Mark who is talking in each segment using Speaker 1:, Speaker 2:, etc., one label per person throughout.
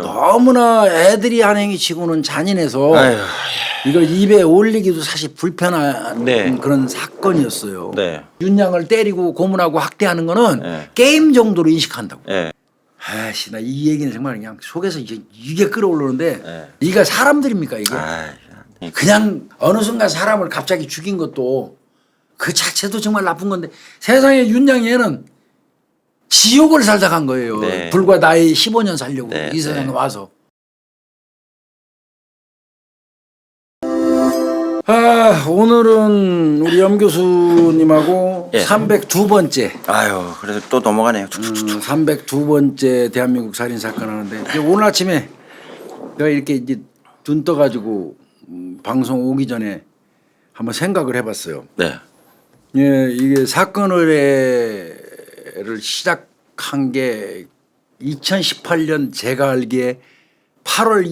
Speaker 1: 너무나 애들이 한 행위 치고는 잔인해서
Speaker 2: 아유,
Speaker 1: 이걸 입에 올리기도 사실 불편한
Speaker 2: 네.
Speaker 1: 그런 사건이었어요.
Speaker 2: 네.
Speaker 1: 윤양을 때리고 고문하고 학대하는 거는
Speaker 2: 네.
Speaker 1: 게임 정도로 인식한다고.
Speaker 2: 예.
Speaker 1: 아씨, 나 이 얘기는 정말 그냥 속에서 이게 끌어올르는데
Speaker 2: 네.
Speaker 1: 이가 사람들입니까 이게?
Speaker 2: 아,
Speaker 1: 그냥 어느 순간 사람을 갑자기 죽인 것도 그 자체도 정말 나쁜 건데 세상에 윤양이는 지옥을 살다 간 거예요.
Speaker 2: 네.
Speaker 1: 불과 나이 15년 살려고
Speaker 2: 네,
Speaker 1: 이 세상에
Speaker 2: 네.
Speaker 1: 와서. 아, 오늘은 우리 염 교수님하고
Speaker 2: 예.
Speaker 1: 302번째
Speaker 2: 아유, 그래도 또 넘어가네요.
Speaker 1: 302번째 대한민국 살인 사건 하는데 이제 오늘 아침에 내가 이렇게 이제 눈 떠가지고 방송 오기 전에 한번 생각을 해봤어요.
Speaker 2: 네.
Speaker 1: 예, 이게 사건 의뢰를 시작한 게 2018년 제가 알기에 8월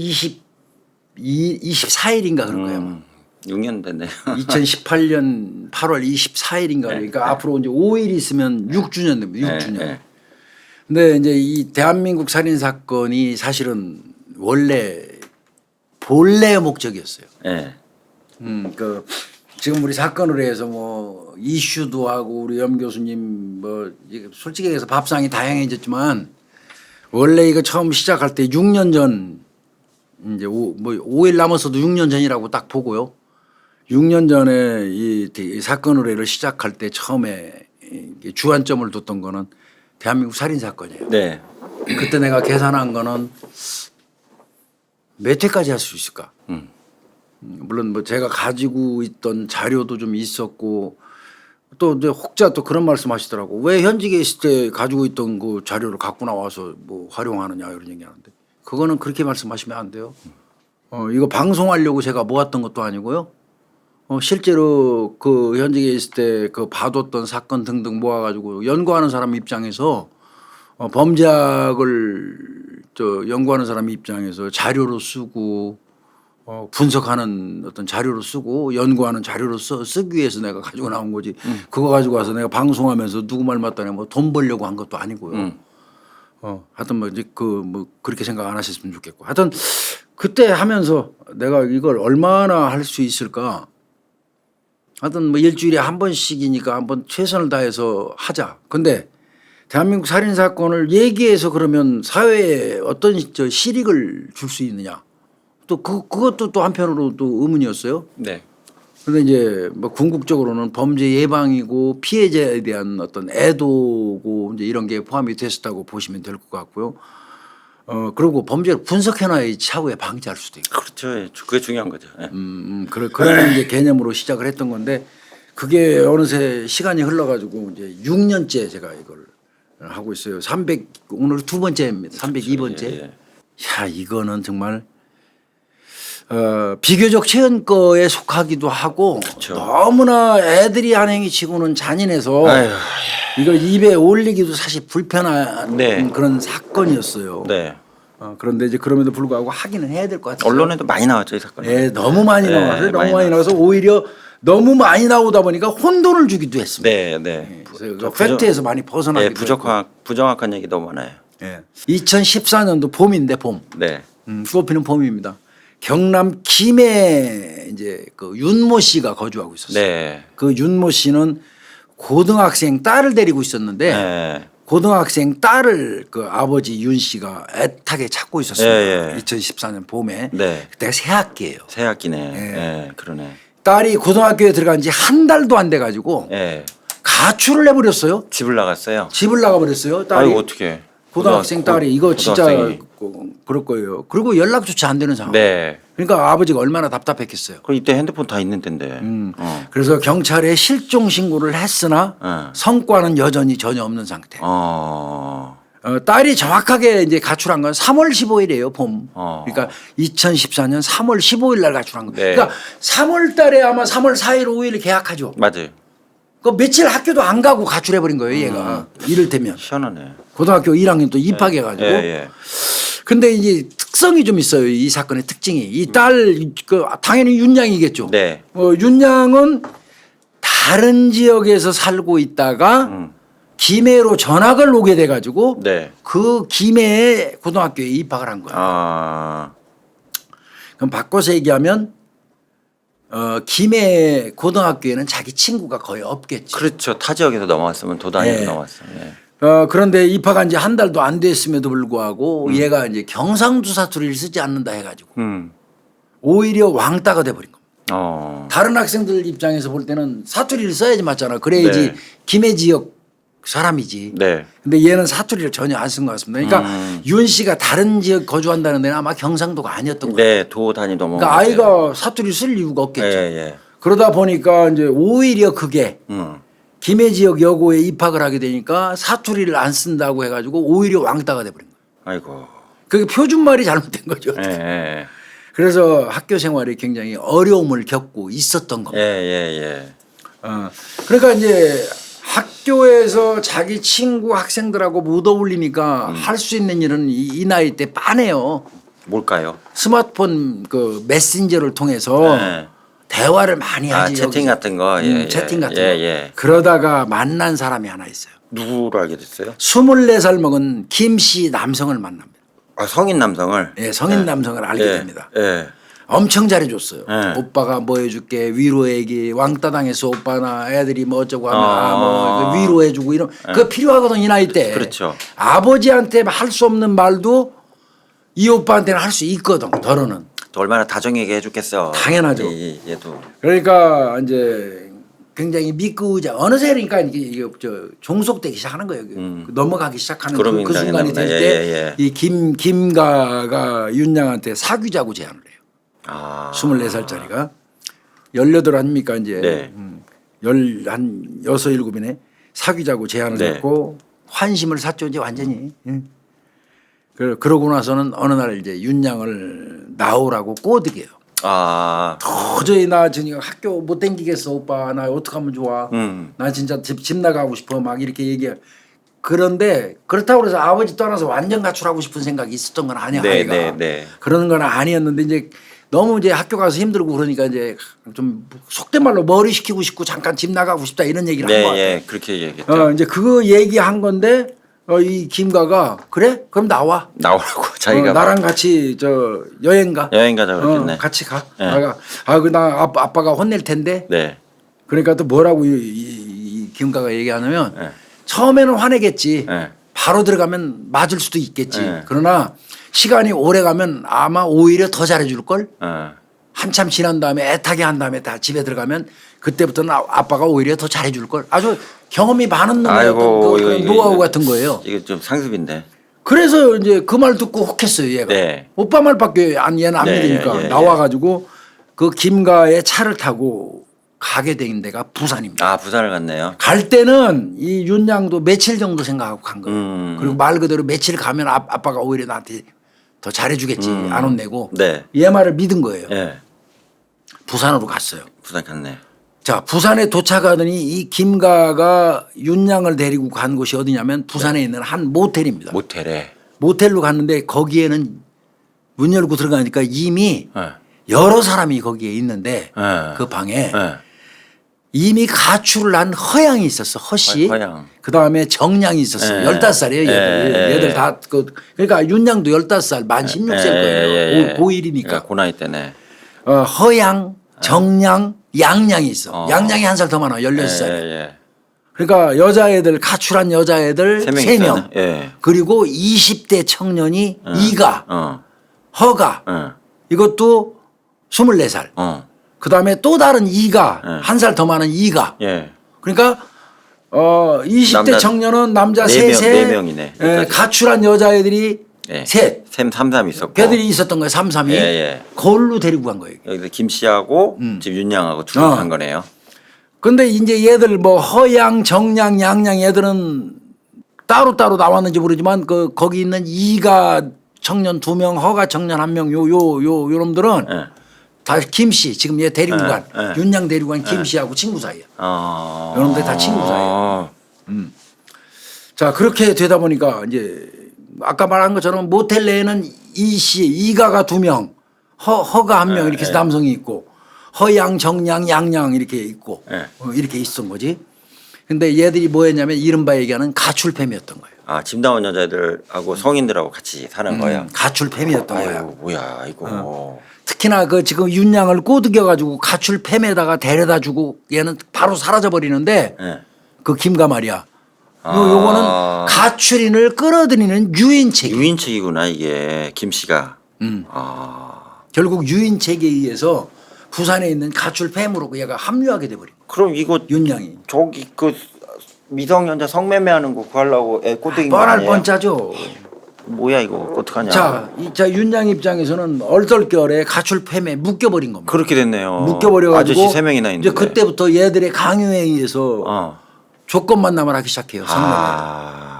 Speaker 1: 24일인가 그럴 거예요.
Speaker 2: 6년 됐네요.
Speaker 1: 2018년 8월 24일인가 그러니까 앞으로 이제 5일 있으면 6주년 됩니다. 6주년.
Speaker 2: 네.
Speaker 1: 근데 이제 이 대한민국 살인 사건이 사실은 원래 본래의 목적이었어요.
Speaker 2: 예.
Speaker 1: 그 지금 우리 사건을 해서 뭐 이슈도 하고 우리 염 교수님 뭐 이게 솔직히 얘기해서 밥상이 다양해졌지만 원래 이거 처음 시작할 때 6년 전 이제 5일 남았어도 6년 전이라고 딱 보고요. 6년 전에 이 사건 의뢰를 시작할 때 처음에 주안점을 뒀던 거는 대한민국 살인 사건이에요.
Speaker 2: 네.
Speaker 1: 그때 내가 계산한 거는 몇 회까지 할 수 있을까? 물론 뭐 제가 가지고 있던 자료도 좀 있었고 또 이제 혹자 또 그런 말씀하시더라고. 왜 현직에 있을 때 가지고 있던 그 자료를 갖고 나와서 뭐 활용하느냐 이런 얘기하는데 그거는 그렇게 말씀하시면 안 돼요. 이거 방송하려고 제가 모았던 것도 아니고요. 실제로 그 현직에 있을 때 그 봐뒀던 사건 등등 모아가지고 연구하는 사람 입장에서 범죄학을 연구하는 사람 입장에서 자료로 쓰고 분석하는 어떤 자료로 쓰고 연구하는 자료로 쓰기 위해서 내가 가지고 나온 거지. 그거 가지고 와서 내가 방송하면서 누구 말 맞다냐 뭐 돈 벌려고 한 것도 아니고요. 하여튼 뭐 이제 뭐 그렇게 생각 안 하셨으면 좋겠고. 하여튼 그때 하면서 내가 이걸 얼마나 할 수 있을까. 하여튼 뭐 일주일에 한 번씩이니까 한번 최선을 다해서 하자. 근데 대한민국 살인 사건을 얘기해서 그러면 사회에 어떤 실익을 줄 수 있느냐. 또 그것도 또 한편으로 또 의문이었어요.
Speaker 2: 네.
Speaker 1: 그런데 이제 뭐 궁극적으로는 범죄 예방이고 피해자에 대한 어떤 애도고 이제 이런 게 포함이 됐었다고 보시면 될 것 같고요. 그리고 범죄를 분석해놔야 차후에 방지할 수도 있고.
Speaker 2: 그렇죠. 예. 그게 중요한 거죠. 예.
Speaker 1: 그런 이제 개념으로 시작을 했던 건데 그게 어느새 시간이 흘러가지고 이제 6년째 제가 이걸 하고 있어요. 오늘 두 번째입니다. 302번째.
Speaker 2: 예.
Speaker 1: 야, 이거는 정말 비교적 최근 거에 속하기도 하고
Speaker 2: 그렇죠.
Speaker 1: 너무나 애들이 한 행위 치고는 잔인해서
Speaker 2: 아유,
Speaker 1: 이걸 입에 올리기도 사실 불편한
Speaker 2: 네.
Speaker 1: 그런 사건이었어요.
Speaker 2: 네.
Speaker 1: 그런데 이제 그럼에도 불구하고 하기는 해야 될 것 같아요.
Speaker 2: 언론에도 많이 나왔죠, 이 사건.
Speaker 1: 네, 너무 많이
Speaker 2: 네,
Speaker 1: 나와서 너무
Speaker 2: 많이
Speaker 1: 많이 나와서 오히려 너무 많이 나오다 보니까 혼돈을 주기도 했습니다.
Speaker 2: 네, 네.
Speaker 1: 그래서 그 팩트에서 많이 벗어나기도
Speaker 2: 예, 부정확한 얘기 너무 많아요.
Speaker 1: 예. 2014년도 봄인데 봄.
Speaker 2: 네.
Speaker 1: 꽃피는 봄입니다. 경남 김해 이제 그 윤모 씨가 거주하고 있었어요.
Speaker 2: 네.
Speaker 1: 그 윤모 씨는 고등학생 딸을 데리고 있었는데
Speaker 2: 네.
Speaker 1: 고등학생 딸을 그 아버지 윤 씨가 애타게 찾고 있었습니다.
Speaker 2: 예, 예.
Speaker 1: 2014년 봄에.
Speaker 2: 네.
Speaker 1: 그때가 새 학기예요.
Speaker 2: 새 학기네.
Speaker 1: 예.
Speaker 2: 예, 그러네.
Speaker 1: 딸이 고등학교에 들어간 지 한 달도 안 돼 가지고
Speaker 2: 예.
Speaker 1: 가출을 해버렸어요.
Speaker 2: 집을 나갔어요.
Speaker 1: 집을 나가버렸어요. 딸이.
Speaker 2: 아이고, 어떻게?
Speaker 1: 고등학생 딸이 이거 진짜
Speaker 2: 고등학생이.
Speaker 1: 그럴 거예요. 그리고 연락조차 안 되는 상황.
Speaker 2: 네.
Speaker 1: 그러니까 아버지가 얼마나 답답했겠어요.
Speaker 2: 그 이때 핸드폰 다 있는 데인데.
Speaker 1: 그래서 경찰에 실종 신고를 했으나 성과는 여전히 전혀 없는 상태. 딸이 정확하게 이제 가출한 건 3월 15일이에요, 봄. 그러니까 2014년 3월 15일 날 가출한 거.
Speaker 2: 네.
Speaker 1: 그러니까 3월 달에 아마 3월 4일, 5일 계약하죠.
Speaker 2: 맞아요.
Speaker 1: 그 며칠 학교도 안 가고 가출해버린 거예요, 얘가. 이를테면.
Speaker 2: 시원하네.
Speaker 1: 고등학교 1학년 또 입학해가지고.
Speaker 2: 예, 예.
Speaker 1: 근데 이제 특성이 좀 있어요. 이 사건의 특징이. 이 딸, 당연히 윤양이겠죠.
Speaker 2: 네.
Speaker 1: 윤양은 다른 지역에서 살고 있다가 김해로 전학을 오게 돼가지고
Speaker 2: 네.
Speaker 1: 그 김해에 고등학교에 입학을 한 거예요.
Speaker 2: 아,
Speaker 1: 그럼 바꿔서 얘기하면 김해 고등학교에는 자기 친구가 거의 없겠죠.
Speaker 2: 그렇죠. 타 지역에서 넘어왔으면 도단위로
Speaker 1: 네.
Speaker 2: 넘어왔어요. 예.
Speaker 1: 그런데 입학한 지 한 달도 안 됐음에도 불구하고 얘가 이제 경상도 사투리를 쓰지 않는다 해가지고 오히려 왕따가 돼버린 겁니다. 다른 학생들 입장에서 볼 때는 사투리를 써야지 맞잖아. 그래야지
Speaker 2: 네.
Speaker 1: 김해 지역 사람이지.
Speaker 2: 네.
Speaker 1: 근데 얘는 사투리를 전혀 안 쓴 것 같습니다. 그러니까 윤 씨가 다른 지역 거주한다는 데는 아마 경상도가 아니었던 거예요.
Speaker 2: 네, 도 단위 넘어온
Speaker 1: 그러니까
Speaker 2: 거죠.
Speaker 1: 아이가 사투리를 쓸 이유가 없겠죠.
Speaker 2: 예, 예.
Speaker 1: 그러다 보니까 이제 오히려 그게 김해 지역 여고에 입학을 하게 되니까 사투리를 안 쓴다고 해가지고 오히려 왕따가 돼버린 거예요.
Speaker 2: 아이고.
Speaker 1: 그게 표준말이 잘못된 거죠.
Speaker 2: 예, 예.
Speaker 1: 그래서 학교 생활이 굉장히 어려움을 겪고 있었던
Speaker 2: 예,
Speaker 1: 겁니다.
Speaker 2: 예,
Speaker 1: 그러니까 이제 학교에서 자기 친구 학생들하고 못 어울리니까 할 수 있는 일은 이 나이 때 빠네요.
Speaker 2: 뭘까요?
Speaker 1: 스마트폰 그 메신저를 통해서
Speaker 2: 네.
Speaker 1: 대화를 많이
Speaker 2: 아,
Speaker 1: 하지.
Speaker 2: 채팅
Speaker 1: 여기서.
Speaker 2: 같은 거. 예, 예.
Speaker 1: 채팅 같은
Speaker 2: 예,
Speaker 1: 거.
Speaker 2: 예.
Speaker 1: 그러다가 만난 사람이 하나 있어요.
Speaker 2: 누구로 알게 됐어요?
Speaker 1: 24살 먹은 김 씨 남성을 만납니다.
Speaker 2: 아, 성인 남성을.
Speaker 1: 예, 성인 남성을 알게
Speaker 2: 예,
Speaker 1: 됩니다.
Speaker 2: 예.
Speaker 1: 엄청 잘해줬어요.
Speaker 2: 네.
Speaker 1: 오빠가 뭐 해줄게 위로 얘기 왕따 당해서 오빠나 애들이 뭐 어쩌고 하면
Speaker 2: 아.
Speaker 1: 뭐 위로해주고 이런 그거 필요하거든 이 나이 때.
Speaker 2: 그렇죠.
Speaker 1: 아버지한테 할 수 없는 말도 이 오빠한테는 할 수 있거든. 덜어는.
Speaker 2: 또 얼마나 다정하게 해줬겠어.
Speaker 1: 당연하죠.
Speaker 2: 얘도.
Speaker 1: 그러니까 이제 굉장히 믿고자 어느새 그러니까 이게 저 종속되기 시작하는 거예요. 넘어가기 시작하는
Speaker 2: 그러면
Speaker 1: 그 순간이 될
Speaker 2: 당연합니다. 예,
Speaker 1: 때 이 김가가 윤양한테 사귀자고 제안을 해요.
Speaker 2: 아.
Speaker 1: 24살짜리가 18 아닙니까 이제
Speaker 2: 네.
Speaker 1: 한 6, 7이네 사귀자고 제안을
Speaker 2: 네.
Speaker 1: 했고 환심을 샀죠 이제 완전히. 그러고 나서는 어느 날 이제 윤양을 나오라고 꼬드겨요.
Speaker 2: 아.
Speaker 1: 도저히 나 지금 학교 못 댕기겠어 오빠 나 어떻게 하면 좋아. 나 진짜 집 나가고 싶어 막 이렇게 얘기해. 그런데 그렇다고 해서 아버지 떠나서 완전 가출하고 싶은 생각이 있었던 건 아니야.
Speaker 2: 네,
Speaker 1: 아이가.
Speaker 2: 네, 네.
Speaker 1: 그런 건 아니었는데 이제 너무 이제 학교 가서 힘들고 그러니까 이제 좀 속된 말로 머리 식히고 싶고 잠깐 집 나가고 싶다 이런 얘기를 한 것
Speaker 2: 네,
Speaker 1: 같아요.
Speaker 2: 예. 그렇게 얘기했죠.
Speaker 1: 이제 그거 얘기한 건데 이 김가가 그래? 그럼 나와.
Speaker 2: 나오라고 자기가
Speaker 1: 나랑 같이 저 여행 가.
Speaker 2: 여행 가자 그랬겠네.
Speaker 1: 같이 가.
Speaker 2: 네.
Speaker 1: 나 아빠가 혼낼 텐데.
Speaker 2: 네.
Speaker 1: 그러니까 또 뭐라고 이 김가가 얘기하냐면
Speaker 2: 네.
Speaker 1: 처음에는 화내겠지.
Speaker 2: 네.
Speaker 1: 바로 들어가면 맞을 수도 있겠지.
Speaker 2: 네.
Speaker 1: 그러나 시간이 오래 가면 아마 오히려 더 잘해줄 걸.
Speaker 2: 어.
Speaker 1: 한참 지난 다음에 애타게 한 다음에 다 집에 들어가면 그때부터는 아빠가 오히려 더 잘해줄 걸. 아주 경험이 많은 놈의
Speaker 2: 아이고,
Speaker 1: 어떤 그 노하우 같은 거예요.
Speaker 2: 이게 좀 상습인데.
Speaker 1: 그래서 이제 그 말 듣고 혹했어요 얘가.
Speaker 2: 네.
Speaker 1: 오빠 말밖에 얘는 안
Speaker 2: 네,
Speaker 1: 믿으니까
Speaker 2: 예, 예.
Speaker 1: 나와가지고 그 김가의 차를 타고 가게 된 데가 부산입니다.
Speaker 2: 아, 부산을 갔네요.
Speaker 1: 갈 때는 이 윤양도 며칠 정도 생각하고 간 거예요. 그리고 말 그대로 며칠 가면 아빠가 오히려 나한테 더 잘해주겠지 안 혼내고
Speaker 2: 네.
Speaker 1: 얘 말을 믿은 거예요.
Speaker 2: 예.
Speaker 1: 부산으로 갔어요.
Speaker 2: 부산 갔네.
Speaker 1: 자 부산에 도착하더니 이 김가가 윤양을 데리고 간 곳이 어디냐면 부산에 있는 한 모텔입니다.
Speaker 2: 모텔에.
Speaker 1: 모텔로 갔는데 거기에는 문 열고 들어가니까 이미
Speaker 2: 예.
Speaker 1: 여러 사람이 거기에 있는데
Speaker 2: 예.
Speaker 1: 그 방에
Speaker 2: 예.
Speaker 1: 이미 가출을 한 허양이 있었어. 허씨.
Speaker 2: 허양.
Speaker 1: 그다음에 정량이 있었어.
Speaker 2: 예.
Speaker 1: 15살이에요. 얘들.
Speaker 2: 예.
Speaker 1: 얘들 다 그러니까 윤양도 15살 만 16세일 거예요. 고1이니까.
Speaker 2: 그 나이 때네.
Speaker 1: 허양, 정량, 양양이 있어. 양양이 한 살 더 많아. 16살.
Speaker 2: 예.
Speaker 1: 그러니까 여자애들 가출한 여자애들
Speaker 2: 세 명
Speaker 1: 3명.
Speaker 2: 있었네. 예.
Speaker 1: 그리고 20대 청년이 이가, 허가. 이것도 24살. 그다음에 또 다른 이가 한 살 더 많은 이가.
Speaker 2: 예.
Speaker 1: 그러니까 20대
Speaker 2: 남자
Speaker 1: 청년은 남자
Speaker 2: 네 명,
Speaker 1: 셋에
Speaker 2: 네 명이네.
Speaker 1: 가출한 여자애들이
Speaker 2: 예.
Speaker 1: 셋.
Speaker 2: 샘 3, 있었고.
Speaker 1: 걔들이 있었던 거예요. 3, 3이.
Speaker 2: 예.
Speaker 1: 거울로 데리고 간 거예요.
Speaker 2: 여기서 김 씨하고 지금 윤양하고 둘이 간 거네요.
Speaker 1: 근데 이제 얘들 뭐 허양, 정양, 양양 얘들은 따로따로 나왔는지 모르지만 거기 있는 이가 청년 2명, 허가 청년 1명 요 놈들은
Speaker 2: 예.
Speaker 1: 다 김 씨 지금 얘 데리고 간 윤양 데리고 간 김 씨하고 친구 사이야. 여러분들 다 친구 사이야. 자 그렇게 되다 보니까 이제 아까 말한 것처럼 모텔 내에는 이 씨, 이가가 2명, 허가 1명 이렇게 해서 남성이 있고 허양, 정양, 양양 이렇게 있고 이렇게 있었던 거지. 근데 얘들이 뭐였냐면 이른바 얘기하는 가출팸이었던 거예요.
Speaker 2: 아, 짐 나온 여자애들하고 성인들하고 같이 사는 거예요.
Speaker 1: 가출팸이었던 거야.
Speaker 2: 아유, 뭐야 이거.
Speaker 1: 특히나 그 지금 윤양을 꼬드겨 가지고 가출팸에다가 데려다 주고 얘는 바로 사라져 버리는데
Speaker 2: 예.
Speaker 1: 그 김가 말이야. 요거는 가출인을 끌어들이는 유인책.
Speaker 2: 유인책이구나 이게 김 씨가.
Speaker 1: 결국 유인책에 의해서 부산에 있는 가출팸으로 얘가 합류하게 돼버린 거야.
Speaker 2: 그럼 이거
Speaker 1: 윤양이.
Speaker 2: 저기 그 미성년자 성매매하는 거 구하려고 애 꼬드긴 거
Speaker 1: 뻔할
Speaker 2: 아니에요?
Speaker 1: 뻔짜죠.
Speaker 2: 뭐야 이거 어떡하냐.
Speaker 1: 자 윤양 입장에서는 얼떨결에 가출팸에 묶여버린 겁니다.
Speaker 2: 그렇게 됐네요.
Speaker 1: 묶여버려가지고
Speaker 2: 아저씨 3명이나 있는데.
Speaker 1: 이제 그때부터 얘들의 강요에 의해서 조건 만남을 하기 시작해요. 성매매.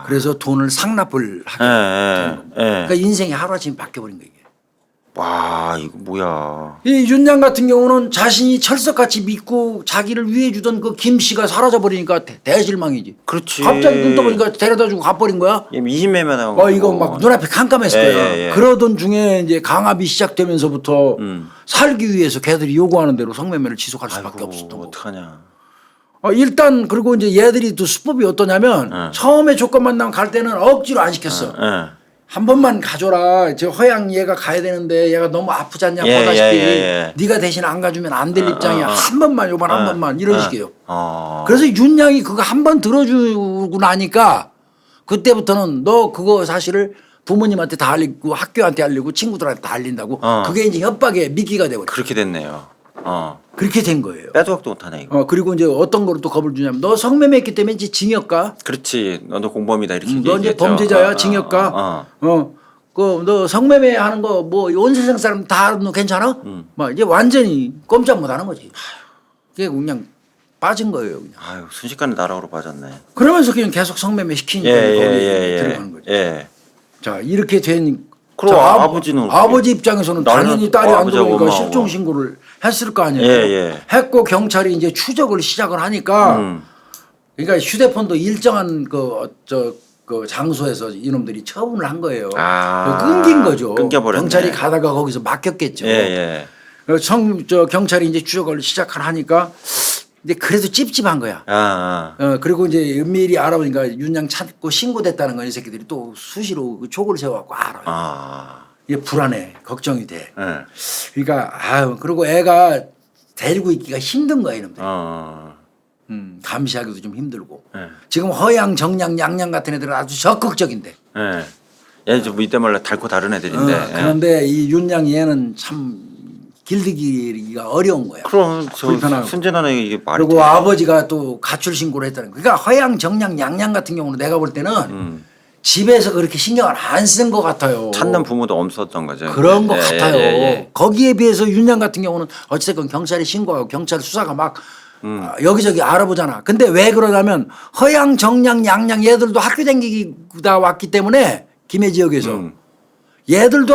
Speaker 1: 그래서 돈을 상납을 하게 되는 겁니다. 그러니까 인생이 하루아침에 바뀌어버린 거예요.
Speaker 2: 와 이거 뭐야.
Speaker 1: 이 윤양 같은 경우는 자신이 철석같이 믿고 자기를 위해주던 그 김 씨가 사라져버리니까 대실망이지.
Speaker 2: 그렇지.
Speaker 1: 갑자기 눈 떠보니까 데려다주고 가버린 거야.
Speaker 2: 얘 미신매매 나온 거.
Speaker 1: 이거 막 눈앞에 깜깜했을
Speaker 2: 예,
Speaker 1: 거야.
Speaker 2: 예.
Speaker 1: 그러던 중에 이제 강압이 시작되면서부터 살기 위해서 걔들이 요구하는 대로 성매매를 지속할 수밖에 없었던 거고.
Speaker 2: 어떡하냐.
Speaker 1: 일단 그리고 이제 얘들이 또 수법이 어떠냐면 처음에 조건 만나면 갈 때는 억지로 안 시켰어. 한 번만 가줘라. 저 허양 얘가 가야 되는데 얘가 너무 아프지 않냐 보다시피 네가 대신 안 가주면 안 될 입장이야. 한 번만 요번 한 번만 이런 식이에요. 그래서 윤양이 그거 한 번 들어주고 나니까 그때부터는 너 그거 사실을 부모님한테 다 알리고 학교한테 알리고 친구들한테 다 알린다고 그게 이제 협박의 미끼가 되고
Speaker 2: 그렇게 됐네요.
Speaker 1: 그렇게 된 거예요.
Speaker 2: 빼도 박도 못하네 이거.
Speaker 1: 그리고 이제 어떤 거로 또 겁을 주냐면 너 성매매했기 때문에 이제 징역 가.
Speaker 2: 그렇지. 너도 공범이다 이렇게.
Speaker 1: 너 이제
Speaker 2: 얘기했죠.
Speaker 1: 범죄자야 징역 가. 그 너 성매매 하는 거 뭐 온 세상 사람 다 너 괜찮아? 막 이제 완전히 꼼짝 못 하는 거지. 그게 그냥 빠진 거예요. 그냥.
Speaker 2: 아유 순식간에 나락으로 빠졌네.
Speaker 1: 그러면서 그냥 계속 성매매 시키니까 거기에 들어가는 거죠. 자 이렇게 된.
Speaker 2: 그럼 아버지는
Speaker 1: 아버지 입장에서는 당연히 딸이 안 들어오니까 실종 신고를 했을 거 아니에요. 했고 경찰이 이제 추적을 시작을 하니까 그러니까 휴대폰도 일정한 그 장소에서 이놈들이 처분을 한 거예요. 끊긴 거죠.
Speaker 2: 끊겨버렸네.
Speaker 1: 경찰이 가다가 거기서 막혔겠죠. 그래서 경찰이 이제 추적을 시작을 하니까 근데 그래도 찝찝한 거야. 그리고 이제 은밀히 알아보니까 윤양 찾고 신고됐다는 거 이 새끼들이 또 수시로 그 촉을 세워갖고 알아요. 이게 불안해, 걱정이 돼. 그러니까 그리고 애가 데리고 있기가 힘든 거야 이놈들. 감시하기도 좀 힘들고. 지금 허양, 정양, 양양 같은 애들은 아주 적극적인데.
Speaker 2: 얘는 좀 이때 말라 닳고 다른 애들인데.
Speaker 1: 그런데 이 윤양 얘는 참 길들이기가 어려운 거야.
Speaker 2: 그럼
Speaker 1: 불편하고.
Speaker 2: 순진한 애 이게 말이
Speaker 1: 그리고
Speaker 2: 돼.
Speaker 1: 아버지가 또 가출 신고를 했다는 거야. 그러니까 허양, 정양, 양양 같은 경우는 내가 볼 때는 집에서 그렇게 신경을 안 쓴 것 같아요.
Speaker 2: 찾는 부모도 없었던 거죠.
Speaker 1: 그런 것 같아요. 거기에 비해서 윤양 같은 경우는 어쨌든 경찰이 신고하고 경찰 수사가 막 여기저기 알아보잖아. 근데 왜 그러냐면 허양, 정양, 양양 얘들도 학교 다니기다 왔기 때문에 김해 지역에서 얘들도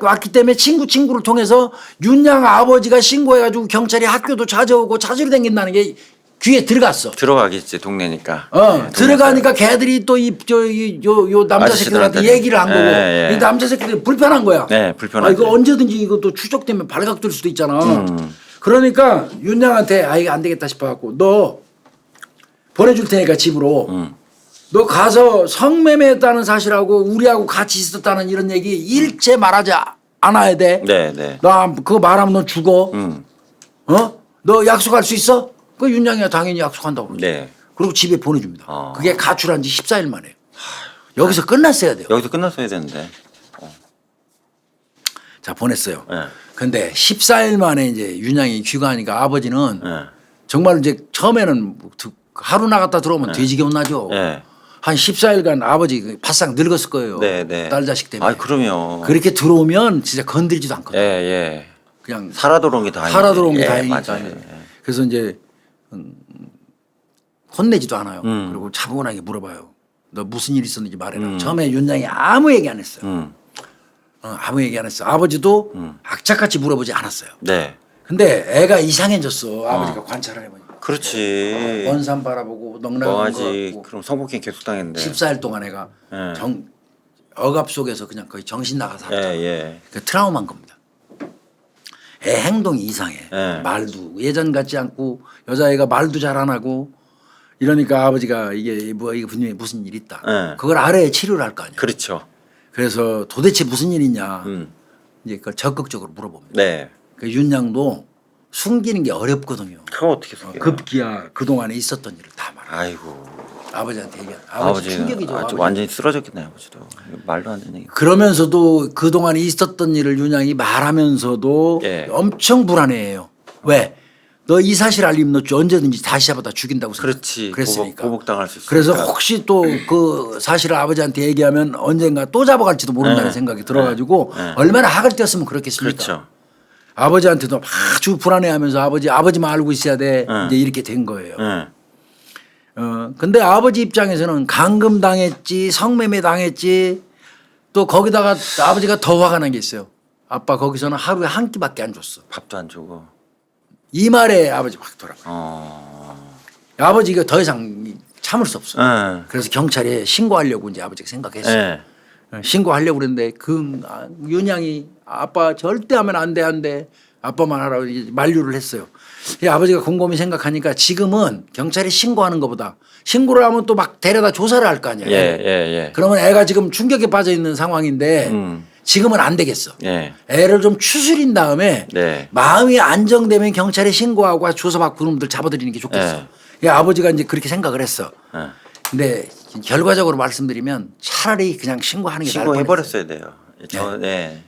Speaker 1: 왔기 때문에 친구를 통해서 윤양 아버지가 신고해가지고 경찰이 학교도 찾아오고 찾으러 다닌다는 게 귀에 들어갔어.
Speaker 2: 들어가겠지 동네니까.
Speaker 1: 들어가니까 걔들이 또 요 남자 새끼들한테 얘기를 한 거고 이 남자 새끼들이 불편한 거야.
Speaker 2: 불편하지.
Speaker 1: 이거 언제든지 이것도 추적되면 발각될 수도 있잖아. 그러니까 윤양한테 이거 안 되겠다 싶어갖고 너 보내줄 테니까 집으로 너 가서 성매매했다는 사실하고 우리하고 같이 있었다는 이런 얘기 일체 말하지 않아야 돼. 나 그거 말하면 너 죽어. 너 약속할 수 있어? 그 윤양이가 당연히 약속한다고 그러지. 그리고 집에 보내줍니다. 그게 가출한 지 14일 만에. 여기서 끝났어야 돼요.
Speaker 2: 여기서 끝났어야 되는데.
Speaker 1: 자 보냈어요. 근데 14일 만에 이제 윤양이 귀가하니까 아버지는 정말 이제 처음에는 하루 나갔다 들어오면 돼지겨 나죠. 한 14일간 아버지 바싹 늙었을 거예요. 딸 자식 때문에.
Speaker 2: 그럼요.
Speaker 1: 그렇게 들어오면 진짜 건드리지도 않거든요. 그냥
Speaker 2: 살아 들어온 게 다행이죠.
Speaker 1: 살아 들어온 게 다행이니까.
Speaker 2: 맞아요.
Speaker 1: 그래서 이제 혼내지도 않아요. 그리고 차분하게 물어봐요. 너 무슨 일 있었는지 말해라. 처음에 윤양이 아무 얘기 안 했어요. 아무 얘기 안 했어. 아버지도 악착같이 물어보지 않았어요. 근데 애가 이상해졌어. 아버지가 관찰을 해보니까.
Speaker 2: 그렇지.
Speaker 1: 먼 산 바라보고 넉넉한
Speaker 2: 뭐하지.
Speaker 1: 거
Speaker 2: 그럼 성폭행 계속 당했는데.
Speaker 1: 14일 동안 애가 억압 속에서 그냥 거의 정신 나가 살았잖아. 그 트라우마인 겁니다. 애 행동이 이상해. 말도 예전 같지 않고 여자애가 말도 잘 안 하고 이러니까 아버지가 이게 뭐 이게 분명히 무슨 일 있다.
Speaker 2: 네.
Speaker 1: 그걸 알아야 치료를 할 거 아니에요.
Speaker 2: 그렇죠.
Speaker 1: 그래서 도대체 무슨 일이냐
Speaker 2: 음.
Speaker 1: 이제 그걸 적극적으로 물어봅니다.
Speaker 2: 네.
Speaker 1: 그 윤양도 숨기는 게 어렵거든요.
Speaker 2: 그거 어떻게 숨겨요?
Speaker 1: 급기야 그 동안에 있었던 일을 다 말해.
Speaker 2: 아이고.
Speaker 1: 아버지한테 얘기한. 아버지 충격이죠.
Speaker 2: 아주
Speaker 1: 아버지.
Speaker 2: 완전히 쓰러졌겠네요, 아버지도. 말도 안 되는 얘기.
Speaker 1: 그러면서도 그 동안에 있었던 일을 윤양이 말하면서도
Speaker 2: 예.
Speaker 1: 엄청 불안해해요. 왜? 너 이 사실 알리면 너 언제든지 다시 잡아다 죽인다고
Speaker 2: 그렇지.
Speaker 1: 그랬으니까.
Speaker 2: 보복당할 수 있으니까.
Speaker 1: 그래서 혹시 또 그 사실을 아버지한테 얘기하면 언젠가 또 잡아갈지도 모른다는
Speaker 2: 네.
Speaker 1: 생각이 들어가지고
Speaker 2: 네.
Speaker 1: 얼마나 학을 띄었으면 그렇겠습니까?
Speaker 2: 그렇죠.
Speaker 1: 아버지한테도 아주 불안해하면서 아버지만 알고 있어야 돼.
Speaker 2: 네.
Speaker 1: 이제 이렇게 된 거예요.
Speaker 2: 네.
Speaker 1: 근데 아버지 입장에서는 감금 당했지, 성매매 당했지, 또 거기다가 아버지가 더 화가 난 게 있어요. 아빠 거기서는 하루에 한 끼밖에 안 줬어.
Speaker 2: 밥도 안 주고.
Speaker 1: 이 말에 아버지 확 돌아가. 아버지 이거 더 이상 참을 수 없어.
Speaker 2: 네.
Speaker 1: 그래서 경찰에 신고하려고 이제 아버지가 생각했어요.
Speaker 2: 네.
Speaker 1: 신고하려고 그랬는데 그 윤양이 아빠 절대 하면 안 돼, 안 돼. 아빠만 하라고 이제 만류를 했어요. 이 아버지가 곰곰이 생각하니까 지금은 경찰에 신고하는 것보다 신고를 하면 또 막 데려다 조사를 할 거 아니에요.
Speaker 2: 예.
Speaker 1: 그러면 애가 지금 충격에 빠져 있는 상황인데 지금은 안 되겠어.
Speaker 2: 예.
Speaker 1: 애를 좀 추스린 다음에
Speaker 2: 네.
Speaker 1: 마음이 안정되면 경찰에 신고하고 조사받고 그놈들 잡아들이는 게 좋겠어. 이 아버지가 이제 그렇게 생각을 했어.
Speaker 2: 네.
Speaker 1: 근데 결과적으로 말씀드리면 차라리 그냥 신고하는 게 나을 뻔했어요.
Speaker 2: 신고해버렸어야 돼요. 네.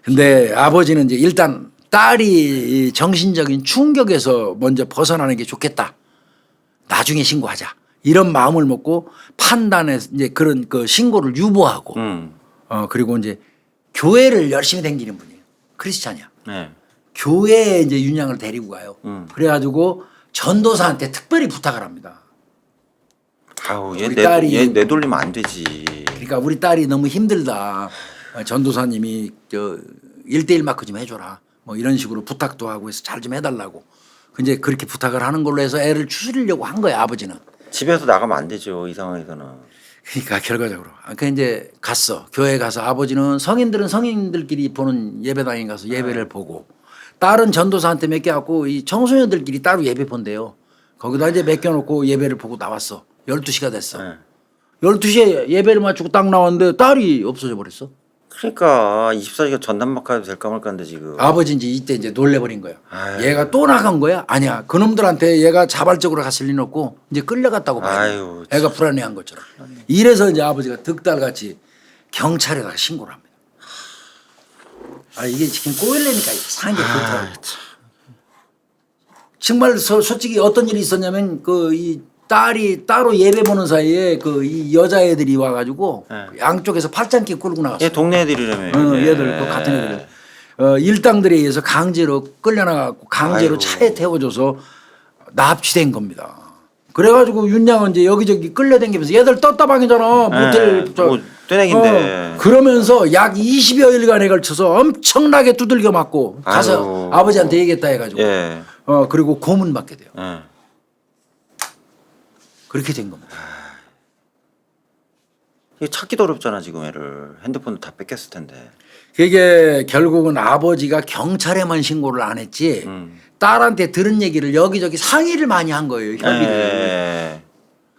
Speaker 1: 근데 아버지는 이제 일단 딸이 정신적인 충격에서 먼저 벗어나는 게 좋겠다. 나중에 신고하자. 이런 마음을 먹고 판단해서 이제 그런 그 신고를 유보하고 그리고 이제 교회를 열심히 다니는 분이에요. 크리스찬이야.
Speaker 2: 네.
Speaker 1: 교회에 이제 윤양을 데리고 가요. 그래가지고 전도사한테 특별히 부탁을 합니다.
Speaker 2: 아우
Speaker 1: 우리 딸이-
Speaker 2: 얘 내돌리면 안 되지.
Speaker 1: 그러니까 우리 딸이 너무 힘들다. 전도사님이 저 1대1 마크 좀 해줘라. 뭐 이런 식으로 부탁도 하고 해서 잘 좀 해달라고. 이제 그렇게 부탁을 하는 걸로 해서 애를 추스리려고 한 거야 아버지는.
Speaker 2: 집에서 나가면 안 되죠. 이 상황에서는.
Speaker 1: 그러니까 결과적으로. 그 이제 갔어. 교회 가서 아버지는 성인들은 성인들끼리 보는 예배당에 가서 예배를 보고 딸은 전도사한테 맡겨갖고 이 청소년들끼리 따로 예배 본대요. 거기다 이제 맡겨놓고 예배를 보고 나왔어. 12시가 됐어.
Speaker 2: 네.
Speaker 1: 12시에 예배를 마치고 딱 나왔는데 딸이 없어져 버렸어.
Speaker 2: 그러니까 24시간 전담마카도 될까 말까인데 지금.
Speaker 1: 아버지 이제 이때 이제 놀래버린 거야.
Speaker 2: 아유.
Speaker 1: 얘가 또 나간 거야? 아니야. 그놈들한테 얘가 자발적으로 갔을 리는 없고 이제 끌려갔다고 봐요.
Speaker 2: 아유,
Speaker 1: 애가 불안해한 것처럼. 이래서 이제 아버지가 득달같이 경찰에다가 신고를 합니다. 이게 지금 꼬일래니까 이상한 게 그렇다고. 정말 솔직히 어떤 일이 있었냐면 그 이 딸이 따로 예배 보는 사이에 그 이 여자애들이 와가지고
Speaker 2: 네.
Speaker 1: 양쪽에서 팔짱끼 끌고 나갔어요.
Speaker 2: 얘 동네 애들이라며.
Speaker 1: 얘들 그 같은 애들. 일당들에 의해서 강제로 끌려나가고 강제로
Speaker 2: 아이고.
Speaker 1: 차에 태워줘서 납치된 겁니다. 그래가지고 윤양은 이제 여기저기 끌려다니면서 얘들 떴다방이잖아. 모텔
Speaker 2: 뭐 떼내긴데.
Speaker 1: 그러면서 약 20여일간에 걸쳐서 엄청나게 두들겨 맞고 가서
Speaker 2: 아이고.
Speaker 1: 아버지한테 얘기했다 해가지고
Speaker 2: 예.
Speaker 1: 그리고 고문 받게 돼요.
Speaker 2: 예.
Speaker 1: 그렇게 된 겁니다.
Speaker 2: 이게 찾기도 어렵잖아 지금 애를. 핸드폰도 다 뺏겼을 텐데.
Speaker 1: 그게 결국은 아버지가 경찰에만 신고를 안 했지 딸한테 들은 얘기를 여기저기 상의를 많이 한 거예요. 협의를.
Speaker 2: 예.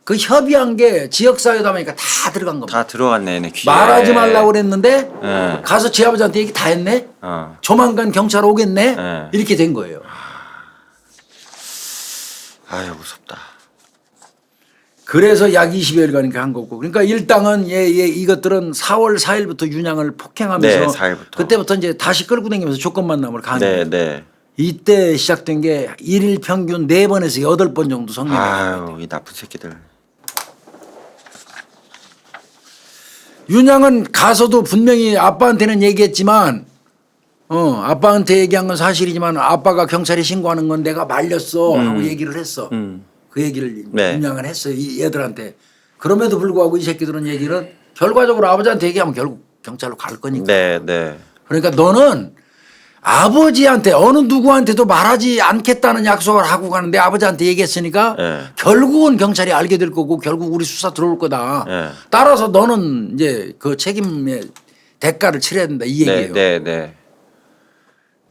Speaker 1: 그 협의한 게 지역사회다 보니까 다 들어간 겁니다.
Speaker 2: 다 들어갔네 얘네 귀에.
Speaker 1: 말하지 말라고 그랬는데
Speaker 2: 예.
Speaker 1: 가서 지 아버지한테 얘기 다 했네. 조만간 경찰 오겠네.
Speaker 2: 예.
Speaker 1: 이렇게 된 거예요.
Speaker 2: 아유 무섭다.
Speaker 1: 그래서 약 20여일간인가 한 거고. 그러니까 일당은 이것들은 4월 4일부터 윤양을 폭행하면서
Speaker 2: 네, 4일부터.
Speaker 1: 그때부터 이제 다시 끌고 다니면서 조건 만남을 가는
Speaker 2: 네,
Speaker 1: 거예요.
Speaker 2: 네.
Speaker 1: 이때 시작된 게 일일 평균 4번에서 8번 정도 성매매.
Speaker 2: 아유 이 나쁜 새끼들.
Speaker 1: 윤양은 가서도 분명히 아빠한테는 얘기했지만 아빠한테 얘기한 건 사실이지만 아빠가 경찰에 신고하는 건 내가 말렸어 하고 얘기를 했어. 그 얘기를
Speaker 2: 네.
Speaker 1: 윤양은 했어요. 이 애들한테. 그럼에도 불구하고 이 새끼들은 얘기는 결과적으로 아버지한테 얘기하면 결국 경찰로 갈 거니까.
Speaker 2: 네, 네.
Speaker 1: 그러니까 너는 아버지한테 어느 누구한테도 말하지 않겠다는 약속을 하고 가는데 아버지한테 얘기했으니까
Speaker 2: 네.
Speaker 1: 결국은 경찰이 알게 될 거고 결국 우리 수사 들어올 거다.
Speaker 2: 네.
Speaker 1: 따라서 너는 이제 그 책임의 대가를 치러야 된다 이 얘기예요.
Speaker 2: 네, 네, 네.